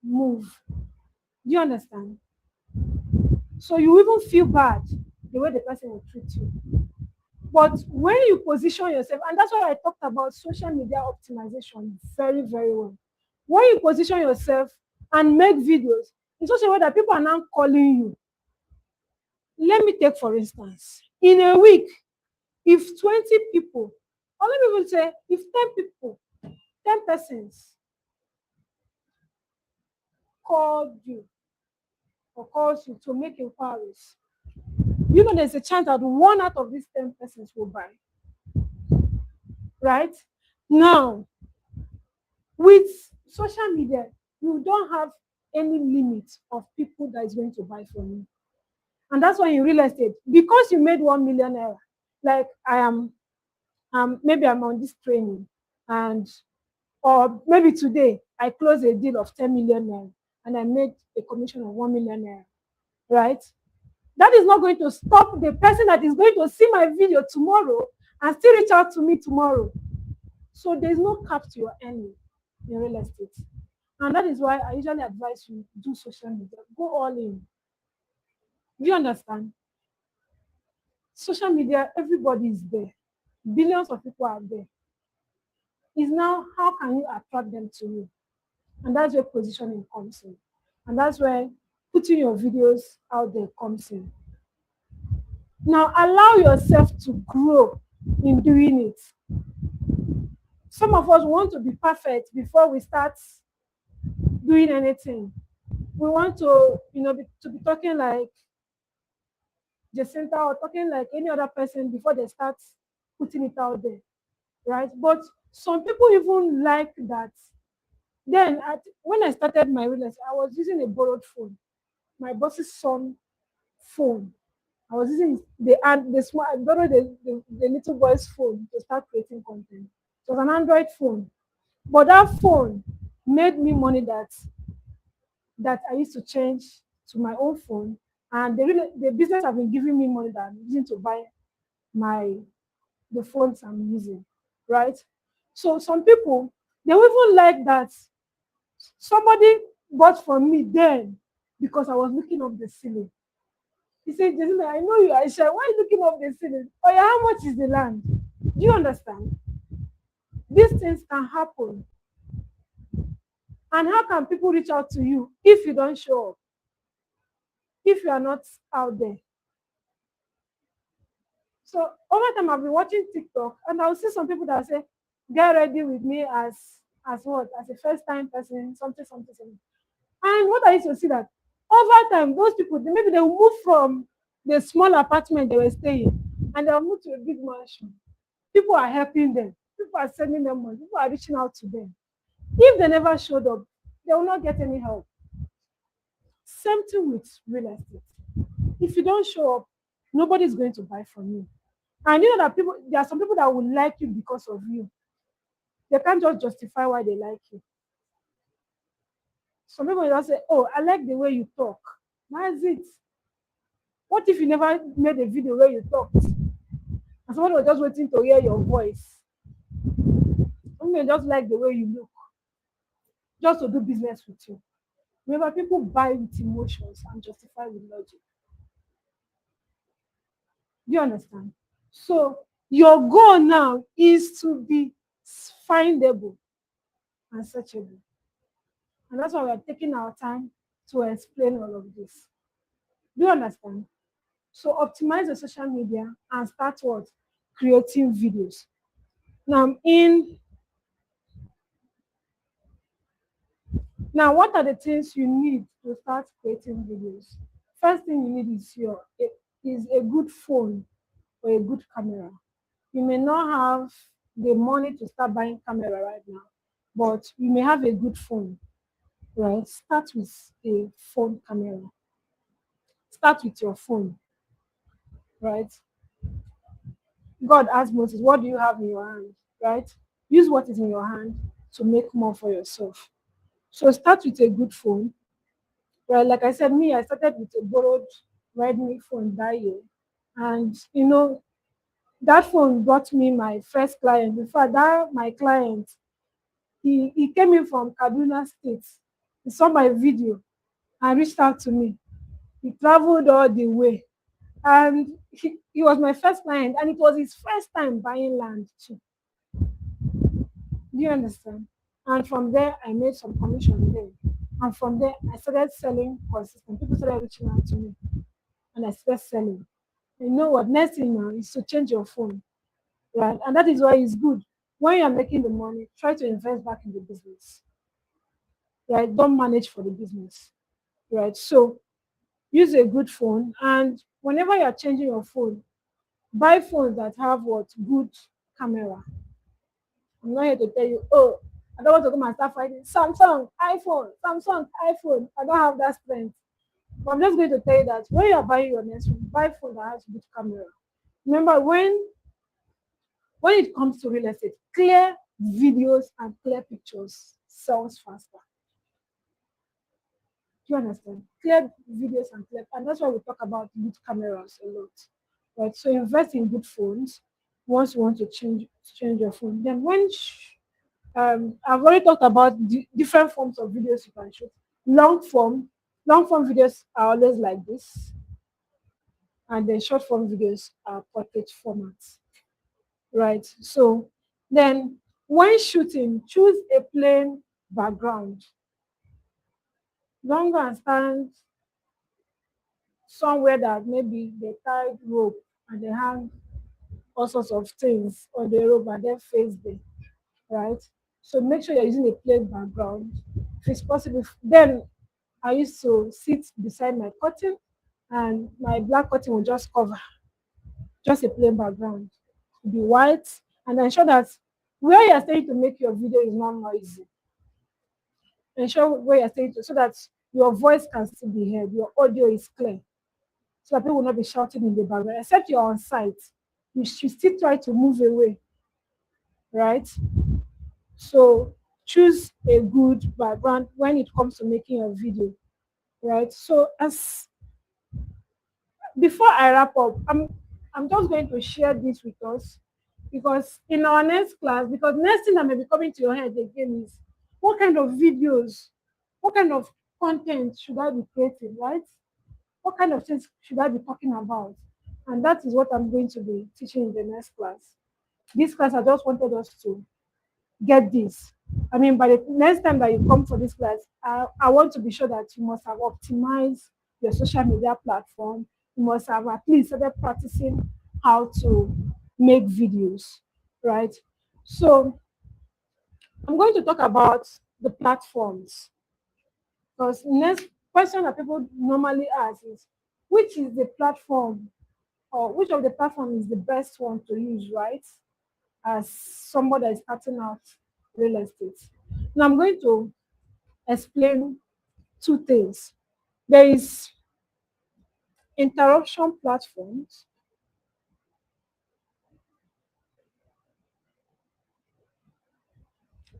Move. Do you understand? So you even feel bad the way the person will treat you. But when you position yourself, and that's why I talked about social media optimization very, very well. When you position yourself and make videos in such a way that people are now calling you. Let me take for instance, in a week, if 20 people, or let me even say, if 10 people, 10 persons called you or calls you to make inquiries, you know there's a chance that one out of these 10 persons will buy. Right? Now, with social media, you don't have any limit of people that is going to buy from you. And that's why in real estate, because you made 1 million naira, like I am, maybe I'm on this training, and or maybe today I close a deal of 10 million naira and I made a commission of 1 million naira, right? That is not going to stop the person that is going to see my video tomorrow and still reach out to me tomorrow. So there's no cap to your earning in real estate. And that is why I usually advise you do social media. Go all in. Do you understand? Social media, everybody is there. Billions of people are there. Is now how can you attract them to you? And that's where positioning comes in. And that's where putting your videos out there comes in. Now allow yourself to grow in doing it. Some of us want to be perfect before we start doing anything. We want to, to be talking like Jacinta or talking like any other person before they start putting it out there, right? But some people even like that. Then, when I started my real estate, I was using a borrowed phone, my boss's son phone. I was using the small, I borrowed the little boy's phone to start creating content. It was an Android phone, but that phone made me money that I used to change to my own phone, and the business have been giving me money that I'm using to buy the phones I'm using, right? So some people, they even like that somebody bought from me then because I was looking up the ceiling. He said, Jessica, I know you are shy. Why are you looking up the ceiling? Oh yeah, how much is the land? Do you understand? These things can happen. And how can people reach out to you if you don't show up? If you are not out there? So over time, I've been watching TikTok, and I'll see some people that say, "Get ready with me as what? As a first-time person, something, something, something." And what I used to see that over time, those people maybe they will move from the small apartment they were staying, and they'll move to a big mansion. People are helping them. People are sending them money. People are reaching out to them. If they never showed up, they will not get any help. Same thing with real estate. If you don't show up, nobody is going to buy from you. And you know that there are some people that will like you because of you. They can't just justify why they like you. Some people will just say, oh, I like the way you talk. That's it. What if you never made a video where you talked? And someone was just waiting to hear your voice. Some may just like the way you look, just to do business with you. Remember, people buy with emotions and justify with logic. Do you understand? So your goal now is to be findable, and searchable. And that's why we are taking our time to explain all of this. Do you understand? So optimize the social media and start what? Creating videos. Now what are the things you need to start creating videos? First thing you need is a good phone or a good camera. You may not have the money to start buying camera right now, but you may have a good phone, right? Start with a phone camera. Start with your phone, right? God asked Moses, what do you have in your hand, right? Use what is in your hand to make more for yourself. So start with a good phone, right? Like I said, I started with a borrowed Redmi phone that year. And, that phone brought me my first client. In fact, that my client, he came in from Kaduna State. He saw my video and reached out to me. He traveled all the way. And he was my first client, and it was his first time buying land too. Do you understand? And from there, I made some commission there. And from there, I started selling consistent. People started reaching out to me, and I started selling. You know what? Next thing now is to change your phone, right? And that is why it's good. When you are making the money, try to invest back in the business, right? Don't manage for the business, right? So use a good phone, and whenever you are changing your phone, buy phones that have what? Good camera. I'm not here to tell you, oh, I don't want to come and start fighting Samsung, iPhone, Samsung, iPhone. I don't have that strength. But I'm just going to tell you that when you are buying your next phone, buy phone that has good camera. Remember, when it comes to real estate, clear videos and clear pictures sells faster. Do you understand? Clear videos and that's why we talk about good cameras a lot. Right? So invest in good phones once you want to change your phone. Then I've already talked about different forms of videos you can shoot. Long form, long form videos are always like this, and then short form videos are portrait formats, right? So then when shooting, choose a plain background. Don't go and stand somewhere that maybe they tied rope and they hang all sorts of things on the rope and then face them, right? So make sure you're using a plain background. If it's possible, then I used to sit beside my curtain and my black curtain will just cover just a plain background. Be white and ensure that where you're staying to make your video is not noisy. Ensure where you're staying to so that your voice can still be heard, your audio is clear, so that people will not be shouting in the background. Except you're on site, you should still try to move away, right? So choose a good background when it comes to making a video, right? So as before I wrap up, I'm just going to share this with us because in our next class, because next thing that may be coming to your head again is what kind of videos, what kind of content should I be creating, right? What kind of things should I be talking about? And that is what I'm going to be teaching in the next class. This class, I just wanted us to get this. I mean, by the next time that you come for this class, I want to be sure that you must have optimized your social media platform. You must have at least started practicing how to make videos, right? So I'm going to talk about the platforms because next question that people normally ask is, which is the platform or which of the platform is the best one to use, right? As somebody that is starting out real estate. Now I'm going to explain two things. There is interruption platforms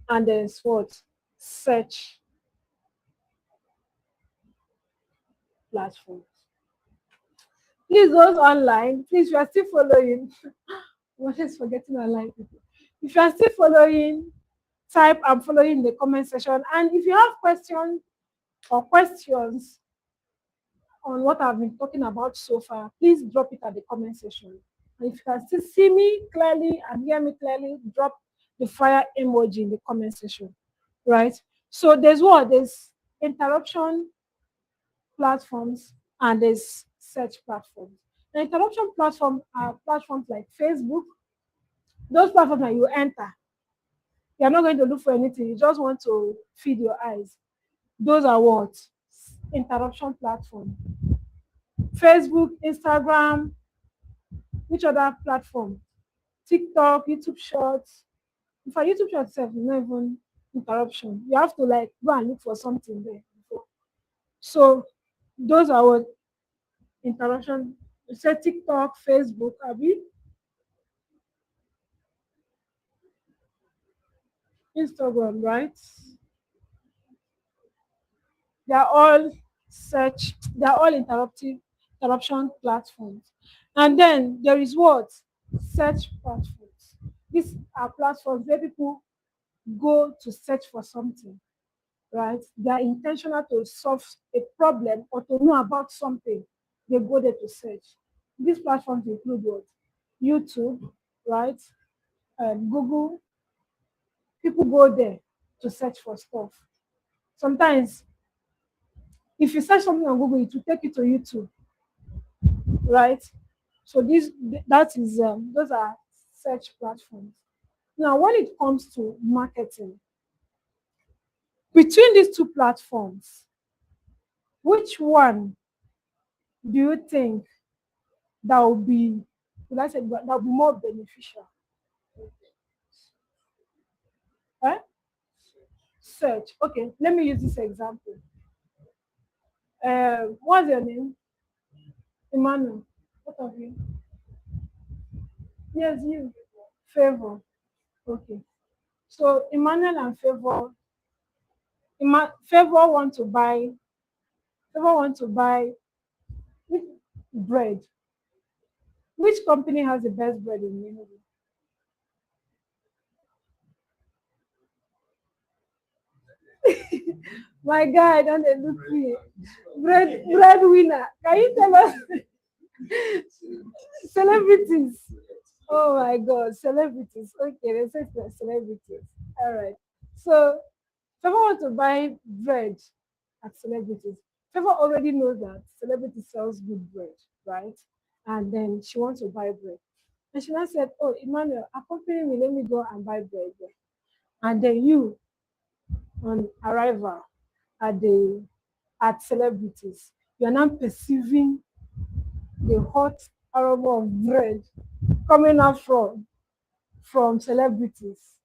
and there's what? Search platforms. Please, those online, please, you are still following. What is forgetting online people? If you are still following, type I'm following in the comment section. And if you have questions or questions on what I've been talking about so far, please drop it at the comment section. And if you can still see me clearly and hear me clearly, the fire emoji in the comment section, right? So there's what? There's interruption platforms and there's search platforms. The interruption platform are platforms like Facebook. Those platforms that you enter, you're not going to look for anything. You just want to feed your eyes. Those are what? Interruption platform. Facebook, Instagram, which other platform? TikTok, YouTube Shorts. In fact, YouTube Shorts itself is not even interruption. You have to like go and look for something there before. So those are what interruption. You say TikTok, Facebook, Abi, Instagram, right? They are all they are all interruption platforms. And then there is what? Search platforms. These are platforms where people go to search for something, right? They are intentional to solve a problem or to know about something. They go there to search. These platforms include what? YouTube, right? Google. People go there to search for stuff. Sometimes, if you search something on Google, it will take you to YouTube, right? So that is those are search platforms. Now, when it comes to marketing, between these two platforms, which one do you think that will be, would I say that will be more beneficial? Eh? Search. Okay, let me use this example. What's your name? Emmanuel. What of you? Yes, you. Favor. Okay. So Emmanuel and Favor want to buy. Favor want to buy bread. Which company has the best bread in Enugu? My guy, don't they look me? Bread winner. Can you tell us celebrities? Oh my God, celebrities. Okay, let's say celebrities. All right. So, Favor want to buy bread at celebrities. Favor already knows that celebrity sells good bread, right? And then she wants to buy bread. And she now said, "Oh, Emmanuel, accompany me. Let me go and buy bread there." And then you, on arrival at the at celebrities, you are now perceiving the hot aroma of bread coming out from celebrities.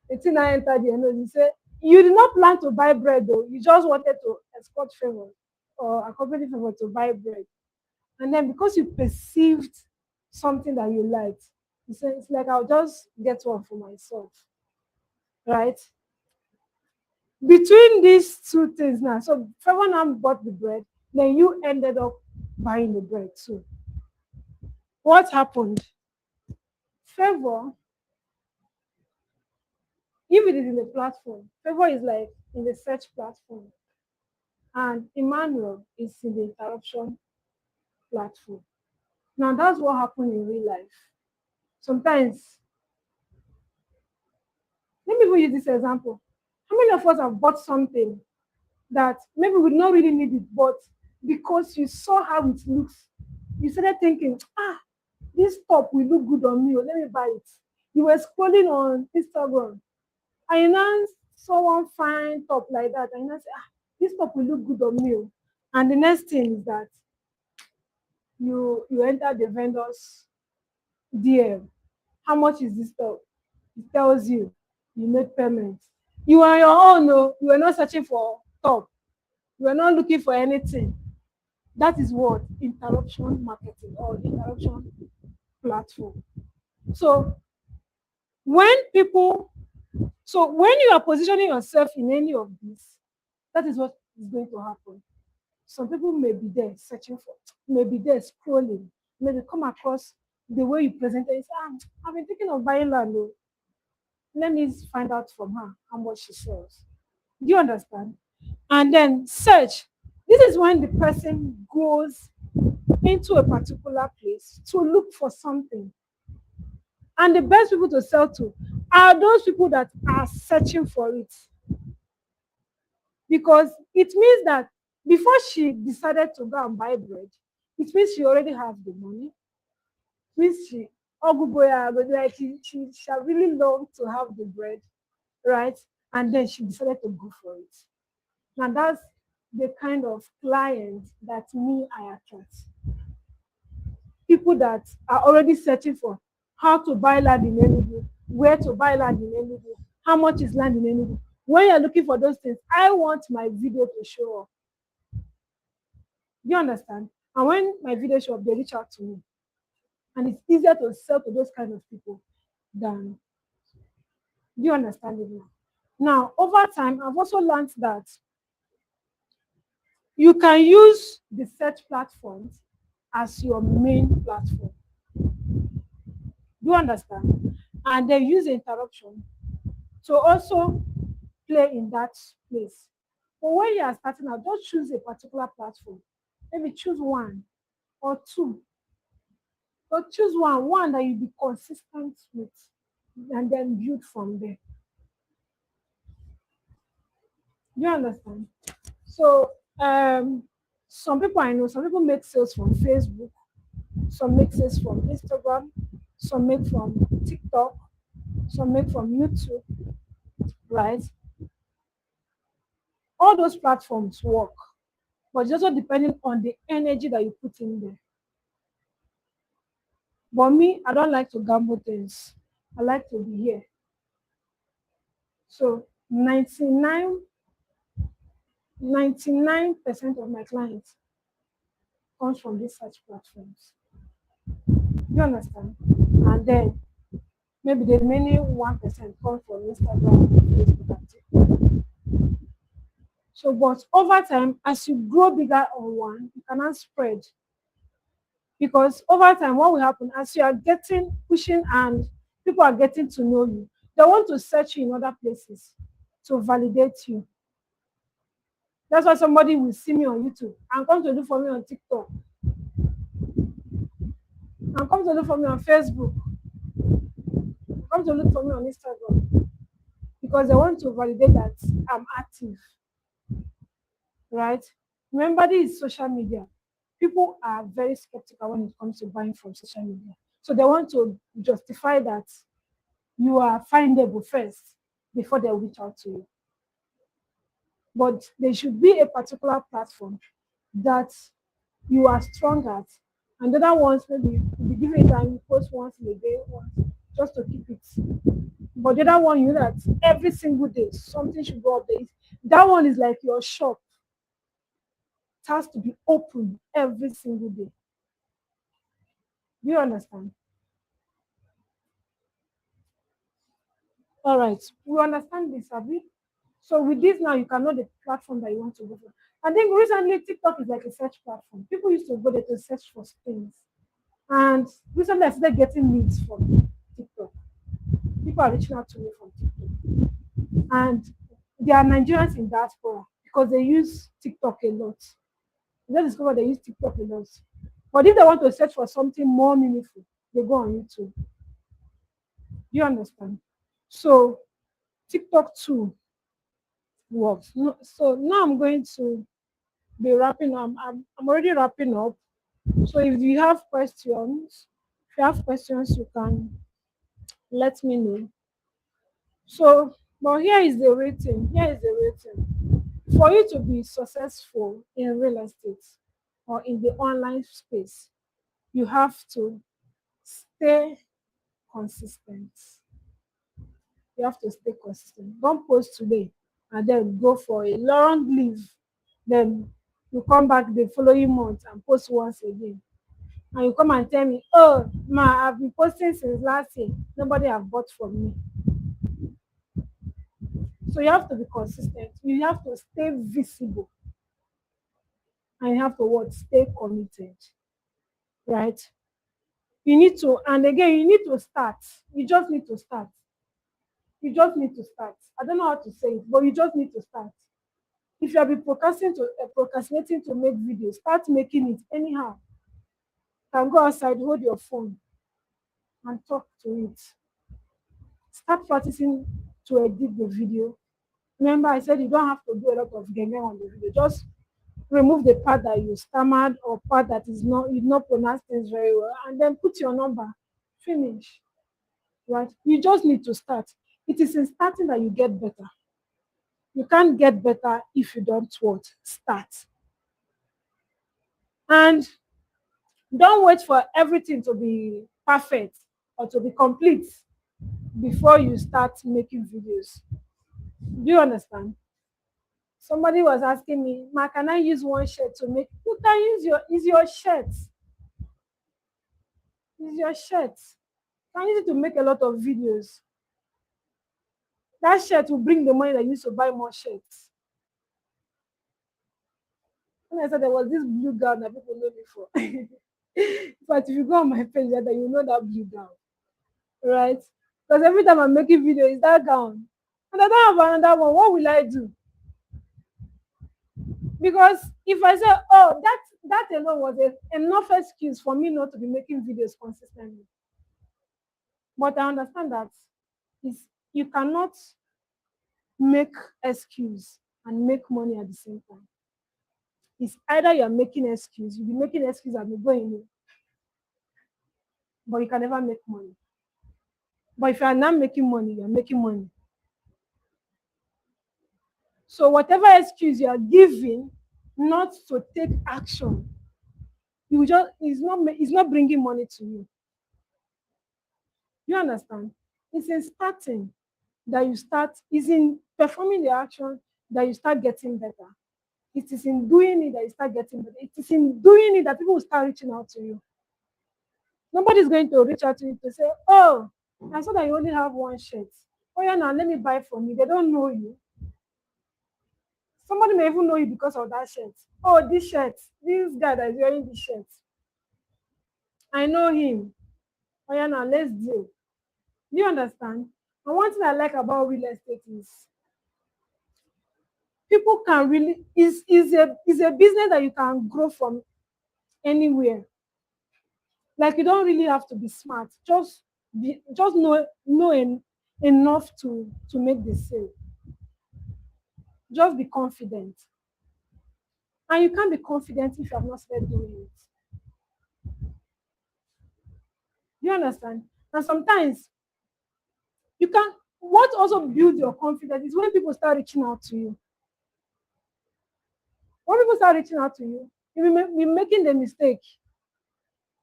The thing I entered the end, you say you did not plan to buy bread though. You just wanted to escort Favor or accompany Favor to buy bread. And then because you perceived something that you liked, you say it's like I'll just get one for myself. Right? Between these two things now, so Favor now bought the bread, then you ended up buying the bread too. What happened? Favor, if it is in the platform, Favor is like in the search platform, and Emmanuel is in the interruption platform. Now that's what happened in real life. Sometimes, let me even use this example. How many of us have bought something that maybe we not really need it, but because you saw how it looks, you started thinking, this top will look good on me, let me buy it. You were scrolling on Instagram, and you now saw one fine top like that, and you now say, this top will look good on me. And the next thing is that you enter the vendor's DM. How much is this top? It tells you, you make payment. You are on your own, no, you are not searching for top. You are not looking for anything. That is what interruption marketing or interruption platform. So when people, so when you are positioning yourself in any of this, that is what is going to happen. Some people may be there searching for, may be there scrolling, maybe come across the way you present it. I've been thinking of buying land. Though. Let me find out from her how much she sells. Do you understand? And then search. This is when the person goes into a particular place to look for something. And the best people to sell to are those people that are searching for it. Because it means that before she decided to go and buy bread, it means she already has the money. It means she, Oguboya, like she really loved to have the bread, right? And then she decided to go for it. Now that's the kind of client that me I attract. People that are already searching for how to buy land in Enugu, where to buy land in Enugu, how much is land in Enugu. When you're looking for those things, I want my video to show up. Do you understand? And when my video show up, they reach out to me. And it's easier to sell to those kind of people than, do you understand it now? Now, over time, I've also learned that you can use the search platforms as your main platform. Do you understand? And they use interruption to also play in that place. But when you are starting out, don't choose a particular platform. Maybe choose one or two. But choose one that you be consistent with, and then build from there. Do you understand? So some people I know, some people make sales from Facebook, some make sales from Instagram, some make from TikTok, some make from YouTube, right? All those platforms work, but it's also depending on the energy that you put in there. But me, I don't like to gamble things. I like to be here. So 99% of my clients comes from these search platforms. You understand? And then maybe the remaining 1% comes from Instagram, Facebook, and TikTok. So, but over time, as you grow bigger on one, you cannot spread. Because over time, what will happen as you are getting pushing and people are getting to know you, they want to search you in other places to validate you. That's why somebody will see me on YouTube and come to look for me on TikTok and come to look for me on Facebook, come to look for me on Instagram because they want to validate that I'm active, right? Remember, this is social media. People are very skeptical when it comes to buying from social media. So they want to justify that you are findable first before they reach out to you. But there should be a particular platform that you are strong at. And the other ones, maybe you give it time, you post once in a day, once, just to keep it. But the other one, you know that every single day something should go up there. That one is like your shop. It has to be open every single day. Do you understand? All right. We understand this, Abby. So with this now, you can know the platform that you want to go for. I think recently TikTok is like a search platform. People used to go there to search for things. And recently I started getting leads from TikTok. People are reaching out to me from TikTok. And they are Nigerians in diaspora because they use TikTok a lot. They discover they use TikTok a lot. But if they want to search for something more meaningful, they go on YouTube. Do you understand? So TikTok too works. So now I'm going to be wrapping up. I'm already wrapping up. So if you have questions, you can let me know. So, but here is the rating. Here is the rating. For you to be successful in real estate or in the online space, you have to stay consistent. You have to stay consistent. Don't post today and then go for a long leave. Then you come back the following month and post once again. And you come and tell me, oh, ma, I've been posting since last year. Nobody have bought from me. So you have to be consistent. You have to stay visible. And you have to what? Stay committed. Right? You need to, and again, you need to start. You just need to start. You just need to start. I don't know how to say it, but you just need to start. If you have been procrastinating to make videos, start making it anyhow. You can go outside, hold your phone, and talk to it. Start practicing to edit the video. Remember, I said you don't have to do a lot of genge on the video. Just remove the part that you stammered or part that is not you not pronounce things very well, and then put your number. Finish. Right? You just need to start. It is in starting that you get better. You can't get better if you don't what? Start. And don't wait for everything to be perfect or to be complete before you start making videos. Do you understand? Somebody was asking me, Ma, can I use one shirt to make? You can use your shirt. It's your shirt. You can use it to make a lot of videos. That shirt will bring the money that you use to buy more shirts. When I said there was this blue gown that people know me for. But if you go on my page, that you know that blue gown, right? Because every time I'm making video, it's that gown. And I don't have another one. What will I do? Because if I say, oh, that alone was enough excuse for me not to be making videos consistently. But I understand that is you cannot make excuse and make money at the same time. It's either you're making excuse, you'll be making excuse and you're going, but you can never make money. But if you are not making money, you're making money. So whatever excuse you are giving not to take action, you just it's not bringing money to you. You understand? It's in starting that you start, it's in performing the action that you start getting better. It is in doing it that you start getting better. It is in doing it that people will start reaching out to you. Nobody's going to reach out to you to say, oh, I saw that you only have one shirt. Oh, yeah, now let me buy from you. They don't know you. Somebody may even know you because of that shirt. Oh, this shirt, this guy that is wearing this shirt, I know him. Oh, yeah, now let's deal. Do you understand? And one thing I like about real estate is people can really is a business that you can grow from anywhere. Like you don't really have to be smart. Just know enough to make the sale. Just be confident. And you can't be confident if you have not started doing it. You understand? And sometimes you can what also builds your confidence is when people start reaching out to you. When people start reaching out to you, you will be making the mistake.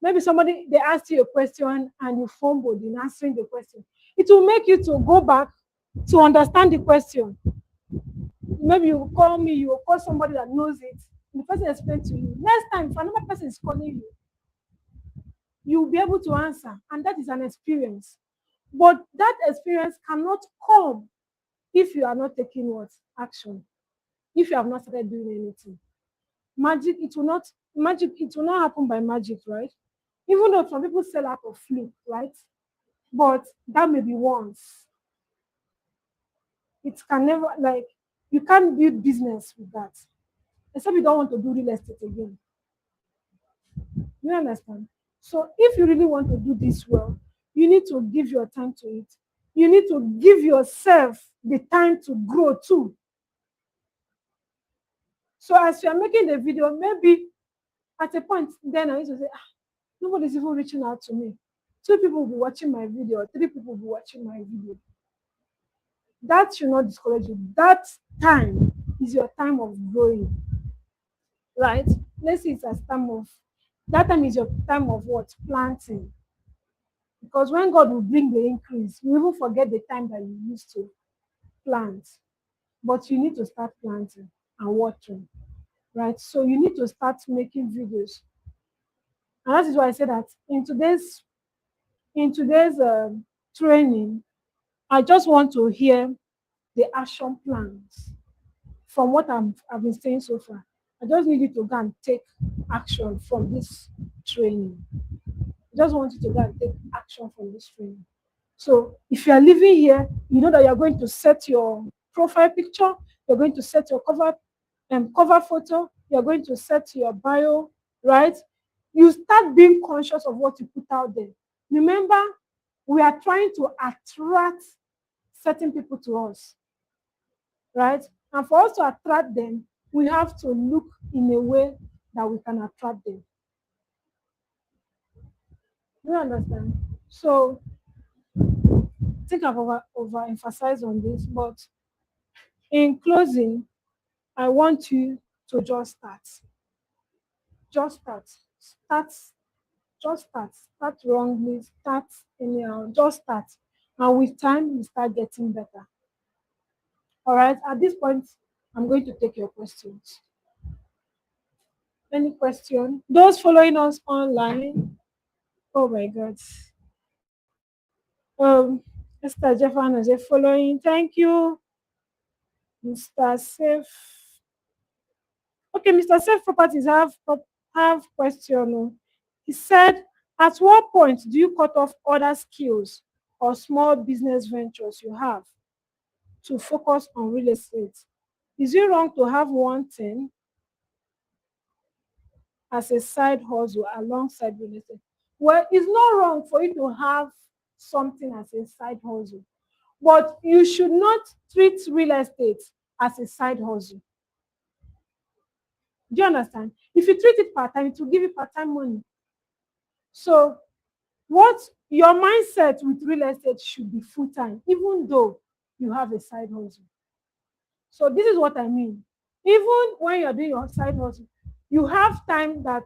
Maybe somebody they asked you a question and you fumbled in answering the question. It will make you to go back to understand the question. Maybe you will call me, you will call somebody that knows it. And the person explain to you. Next time, if another person is calling you, you will be able to answer. And that is an experience. But that experience cannot come if you are not taking what? Action. If you have not started doing anything. It will not happen by magic, right? Even though some people sell out of fluke, right? But that may be once. It can never, like, you can't build business with that. Except you don't want to do real estate again. You understand? So if you really want to do this well, you need to give your time to it. You need to give yourself the time to grow too. So as you are making the video, maybe at a point, then I used to say, nobody's even reaching out to me. 2 people will be watching my video, 3 people will be watching my video. That should not discourage you. That time is your time of growing. Right? Let's say it's a time of that time is your time of what? Planting. Because when God will bring the increase, you even forget the time that you used to plant. But you need to start planting and watering. Right? So you need to start making videos. And that is why I said that in today's training, I just want to hear the action plans from what I've been saying so far. I just need you to go and take action from this training. I just want you to go and take action from this training. So if you are living here, you know that you're going to set your profile picture, you're going to set your cover photo, you're going to set your bio, right? You start being conscious of what you put out there. Remember, we are trying to attract certain people to us, right? And for us to attract them, we have to look in a way that we can attract them. You understand? So I think I've overemphasized on this, but in closing, I want you to just start. Just start. Start. Just start. Start wrongly. Start anyhow. Just start. And with time, you start getting better. All right. At this point, I'm going to take your questions. Any question? Those following us online. Oh my God. Mr. Jeffan is following. Thank you, Mr. Safe. Okay, Mr. Safe Properties have question. He said, at what point do you cut off other skills or small business ventures you have to focus on real estate? Is it wrong to have one thing as a side hustle alongside real estate? Well, it's not wrong for you to have something as a side hustle, but you should not treat real estate as a side hustle. Do you understand? If you treat it part-time, it will give you part-time money. So what your mindset with real estate should be full-time, even though you have a side hustle. So this is what I mean. Even when you're doing your side hustle, you have time that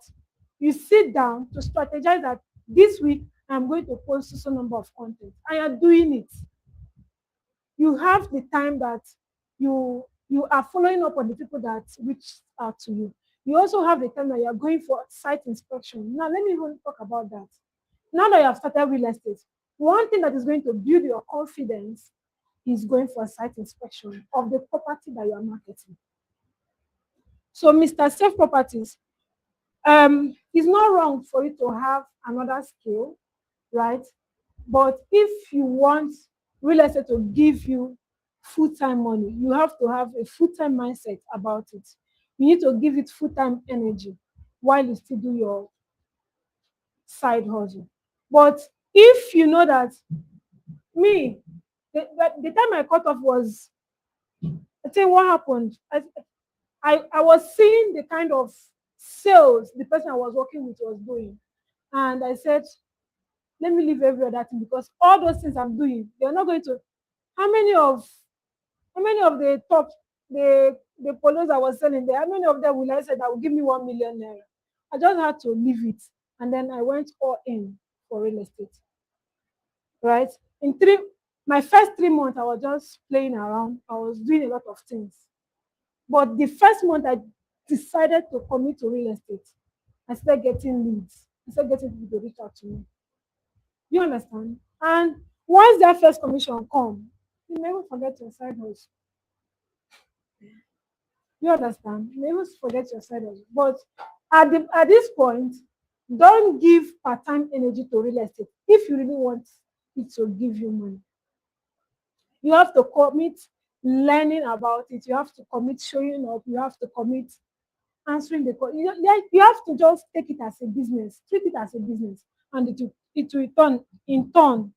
you sit down to strategize that this week I'm going to post some number of content, and you're doing it. You have the time that you are following up on the people that reach out to you. You also have the time that you're going for site inspection. Now, let me even talk about that. Now that you have started real estate, one thing that is going to build your confidence is going for a site inspection of the property that you are marketing. So, Mr. Safe Properties, it's not wrong for you to have another skill, right? But if you want real estate to give you full-time money, you have to have a full-time mindset about it. You need to give it full-time energy while you still do your side hustle. But if you know that me, the time I cut off was, I think what happened, I was seeing the kind of sales the person I was working with was doing. And I said, let me leave every other thing, because all those things I'm doing, they're not going to. How many of the top, the polos I was selling there, how many of them will I say that will give me 1 million naira? I just had to leave it. And then I went all in for real estate. Right? In my first 3 months, I was just playing around. I was doing a lot of things. But the first month I decided to commit to real estate, I started getting leads. I started getting people to reach out to me. You understand? And once that first commission come, you never forget your side hustle. You understand? You never forget your side hustle. But at this point, don't give part-time energy to real estate if you really want it to give you money. You have to commit learning about it. You have to commit showing up. You have to commit answering the call. You have to just take it as a business, treat it as a business, and it will in turn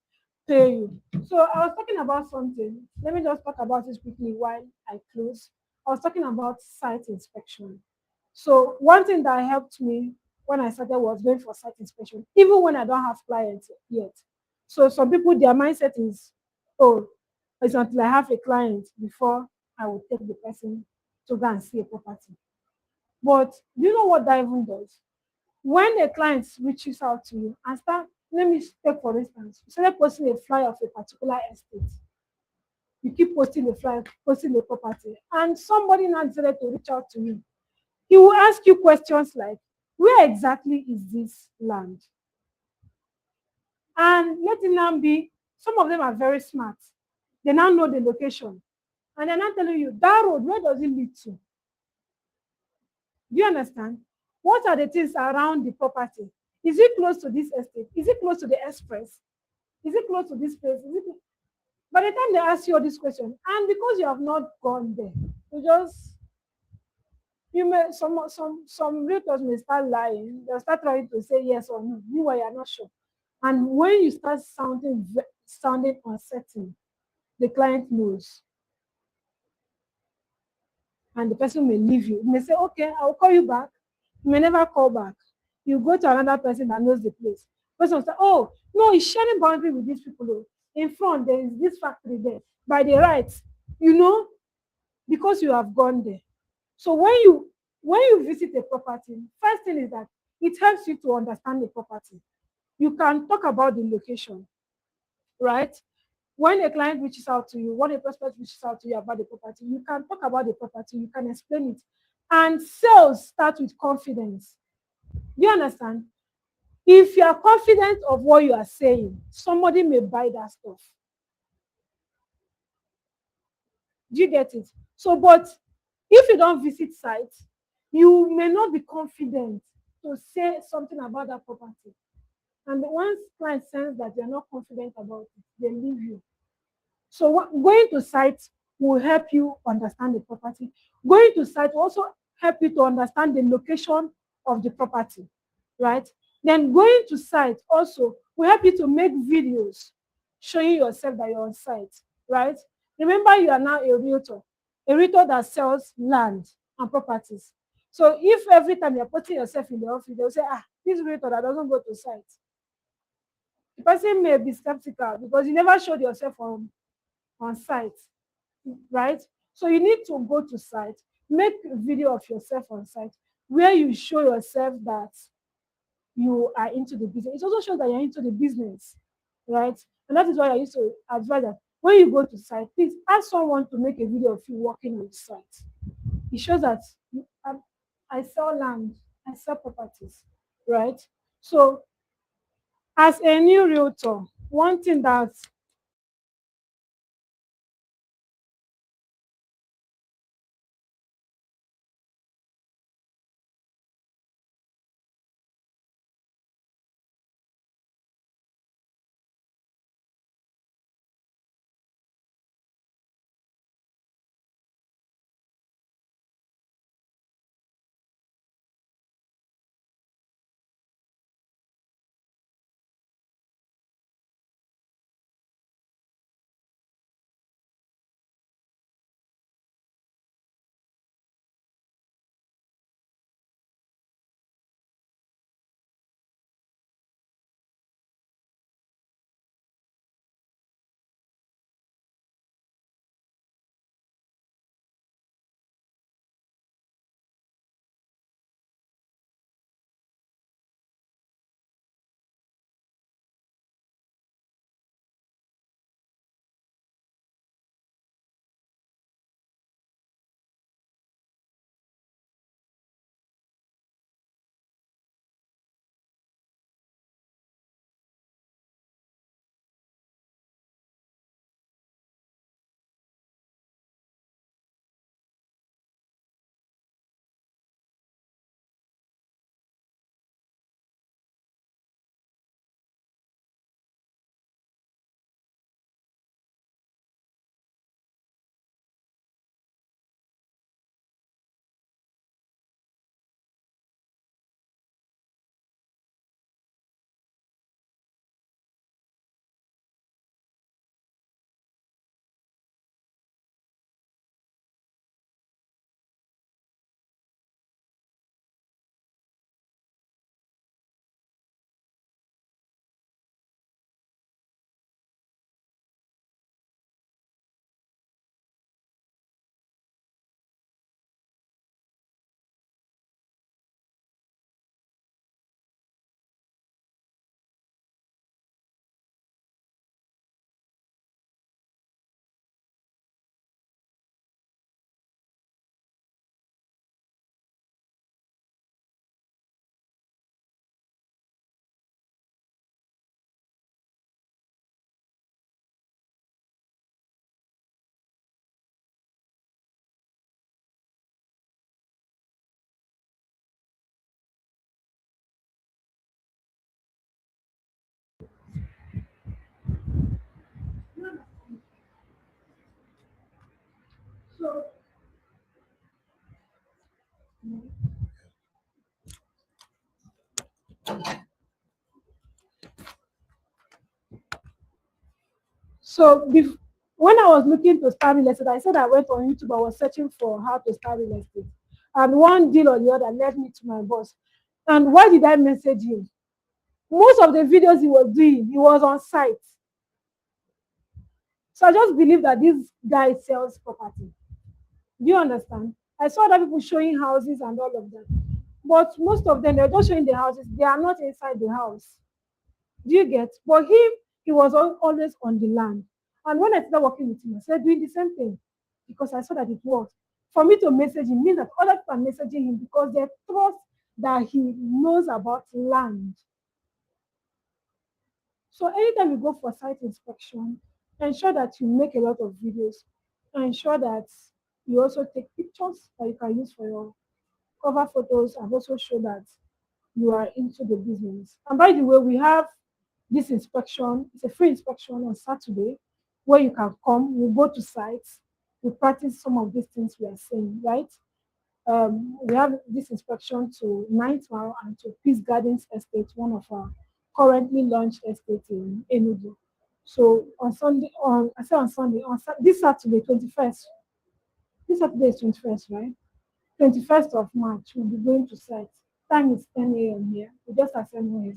pay you. So I was talking about something. Let me just talk about it quickly while I close. I was talking about site inspection. So one thing that helped me when I started was going for site inspection, even when I don't have clients yet. So some people, their mindset is, oh, it's until I have a client before I will take the person to go and see a property. But do you know what that even does? When a client reaches out to you and let me take for instance, you started posting a flyer of a particular estate. You keep posting the flyer, posting the property, and somebody now decided to reach out to you. He will ask you questions like, where exactly is this land? And let it now be, some of them are very smart. They now know the location. And they're not telling you, that road, where does it lead to? Do you understand? What are the things around the property? Is it close to this estate? Is it close to the express? Is it close to this place? By the time they ask you all these questions, and because you have not gone there, you may some realtors may start lying. They'll start trying to say yes or no. Meanwhile, you're not sure. And when you start sounding uncertain, the client knows. And the person may leave you. You may say, okay, I'll call you back. You may never call back. You go to another person that knows the place. Person will say, oh, no, he's sharing boundary with these people. Oh. In front, there is this factory there. By the rights, because you have gone there. So when you visit a property, first thing is that it helps you to understand the property. You can talk about the location, right? When a client reaches out to you, when a prospect reaches out to you about the property, you can talk about the property, you can explain it. And sales start with confidence. Do you understand? If you are confident of what you are saying, somebody may buy that stuff. Do you get it? So, but if you don't visit sites, you may not be confident to say something about that property. And once clients sense that you're not confident about it, they leave you. So going to sites will help you understand the property. Going to site will also help you to understand the location of the property, right? Then going to site also will help you to make videos showing yourself that you're on site, right? Remember, you are now a realtor that sells land and properties. So if every time you're putting yourself in the office, they'll say, this realtor that doesn't go to site. The person may be skeptical because you never showed yourself on site, right? So you need to go to site, make a video of yourself on site where you show yourself that you are into the business. It also shows that you're into the business, right? And that is why I used to advise that when you go to site, please ask someone to make a video of you working with site. It shows that I sell land, I sell properties, right? So as a new realtor, one thing that so When I was looking to start real estate, I said I went on YouTube. I was searching for how to start real estate, and one deal or the other led me to my boss. And why did I message him? Most of the videos he was doing, he was on site. So I just believe that this guy sells property. Do you understand? I saw other people showing houses and all of that. But most of them, they're just showing the houses. They are not inside the house. Do you get? But him, he was always on the land. And when I started working with him, I started doing the same thing because I saw that it worked. For me to message him means that other people are messaging him because they trust that he knows about land. So anytime you go for site inspection, ensure that you make a lot of videos. Ensure that you also take pictures that you can use for your cover photos and also show that you are into the business. And by the way, we have this inspection. It's a free inspection on Saturday where you can come. We go to sites. We practice some of these things we are saying, right? We have this inspection to Ninth Mile and to Peace Gardens Estate, one of our currently launched estates in Enugu. So on Sunday, I say on Sunday, this Saturday, 21st. This Saturday is 21st, right? 21st of March, we'll be going to site. Time is 10 a.m. here. We just assemble here,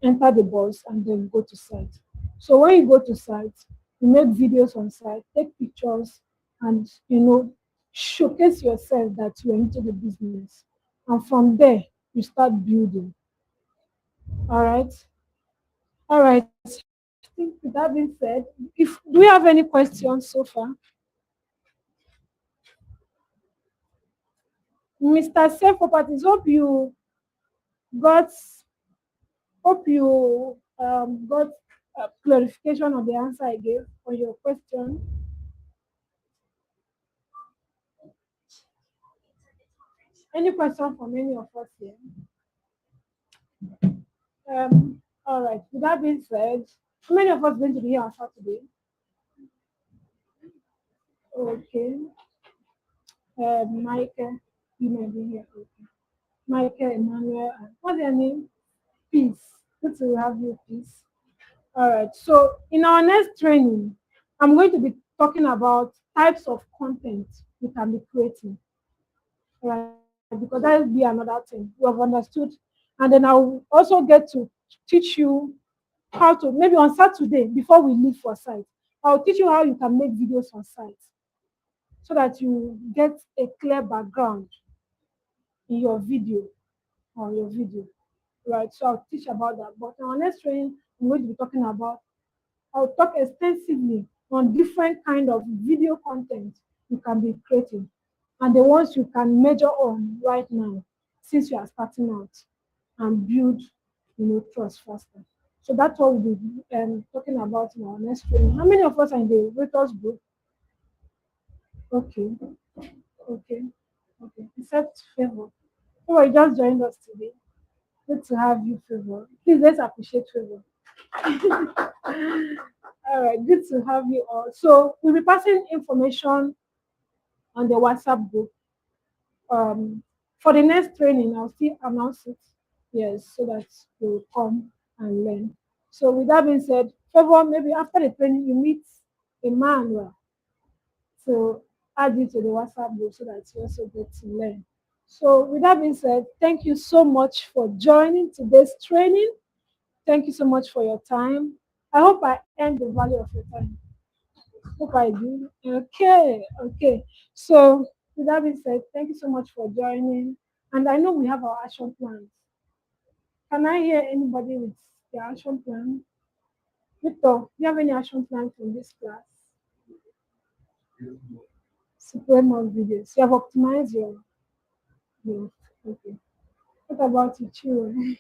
enter the bus, and then go to site. So when you go to site, you make videos on site, take pictures, and showcase yourself that you're into the business. And from there, you start building. All right. All right. I think with that being said, if do we have any questions so far? Mr. Safe Properties, got hope you got clarification on the answer I gave on your question. Any question from any of us here? All right. With that being said, how many of us going to be here on Saturday? Okay. Michael, you may be here. Okay. Michael, Emmanuel, and what's your name? Peace. Good to have you, Peace. All right. So in our next training, I'm going to be talking about types of content you can be creating. All right, because that will be another thing you have understood. And then I'll also get to teach you how to, maybe on Saturday, before we leave for site, I'll teach you how you can make videos on site so that you get a clear background in your video or your video. Right. So I'll teach about that. But in our next training, I'm going to be talking about, I'll talk extensively on different kind of video content you can be creating and the ones you can measure on right now since you are starting out and build trust faster. So that's what we'll be talking about in our next training. How many of us are in the Realtors group? Okay, okay, okay. Except Favor. Oh, you just joined us today. Good to have you, Favor. Please let's appreciate Favor. All right, good to have you all. So we'll be passing information on the WhatsApp group. For the next training, I'll still announce it. Yes, so that you'll come and learn. So with that being said, Favor, maybe after the training you meet Emmanuel to add you to the WhatsApp group so that you also get to learn. So with that being said, thank you so much for joining today's training. Thank you so much for your time. I hope I earned the value of your time. Hope I do. Okay, okay. So with that being said, thank you so much for joining. And I know we have our action plans. Can I hear anybody with the action plan? Victor, do you have any action plans in this class? Super more videos. You have optimized your okay. What about you, children?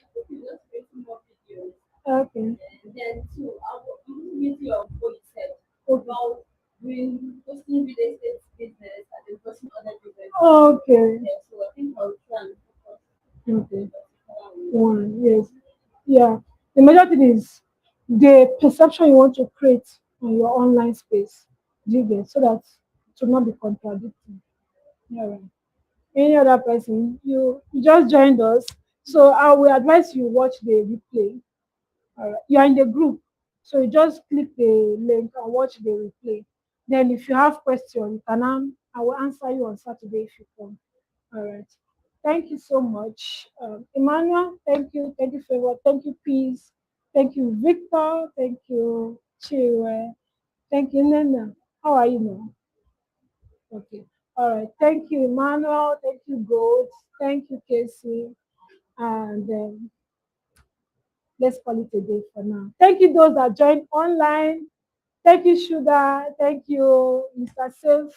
Okay. And then to our community of what you said about doing posting real estate business and then posting other business. Okay. Yeah, so I think I'll try and focus. Okay. One, yes. Yeah. The major thing is the perception you want to create on your online space. Do you get so that it will not be contradicting. Yeah, right. Any other person, you just joined us. So I will advise you watch the replay. All right. You are in the group. So you just click the link and watch the replay. Then if you have questions, you can I will answer you on Saturday if you come. All right. Thank you so much. Emmanuel, thank you. Thank you, Favor. Thank you, Peace. Thank you, Victor. Thank you, Chiwe. Thank you, Nena. How are you now? Okay. All right. Thank you, Emmanuel. Thank you, Gold. Thank you, Casey. And let's call it a day for now. Thank you, those that joined online. Thank you, Sugar. Thank you, Mr. Safe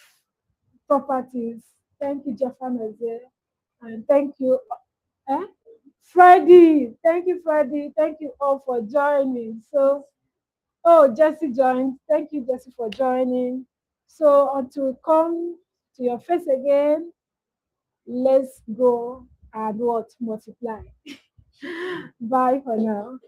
Properties. Thank you, Jaffa Nazir. And thank you, eh? Freddie. Thank you, Freddie. Thank you all for joining. So, oh, Jesse joined. Thank you, Jesse, for joining. So, until we come to your face again, let's go and what? Multiply. Bye for now.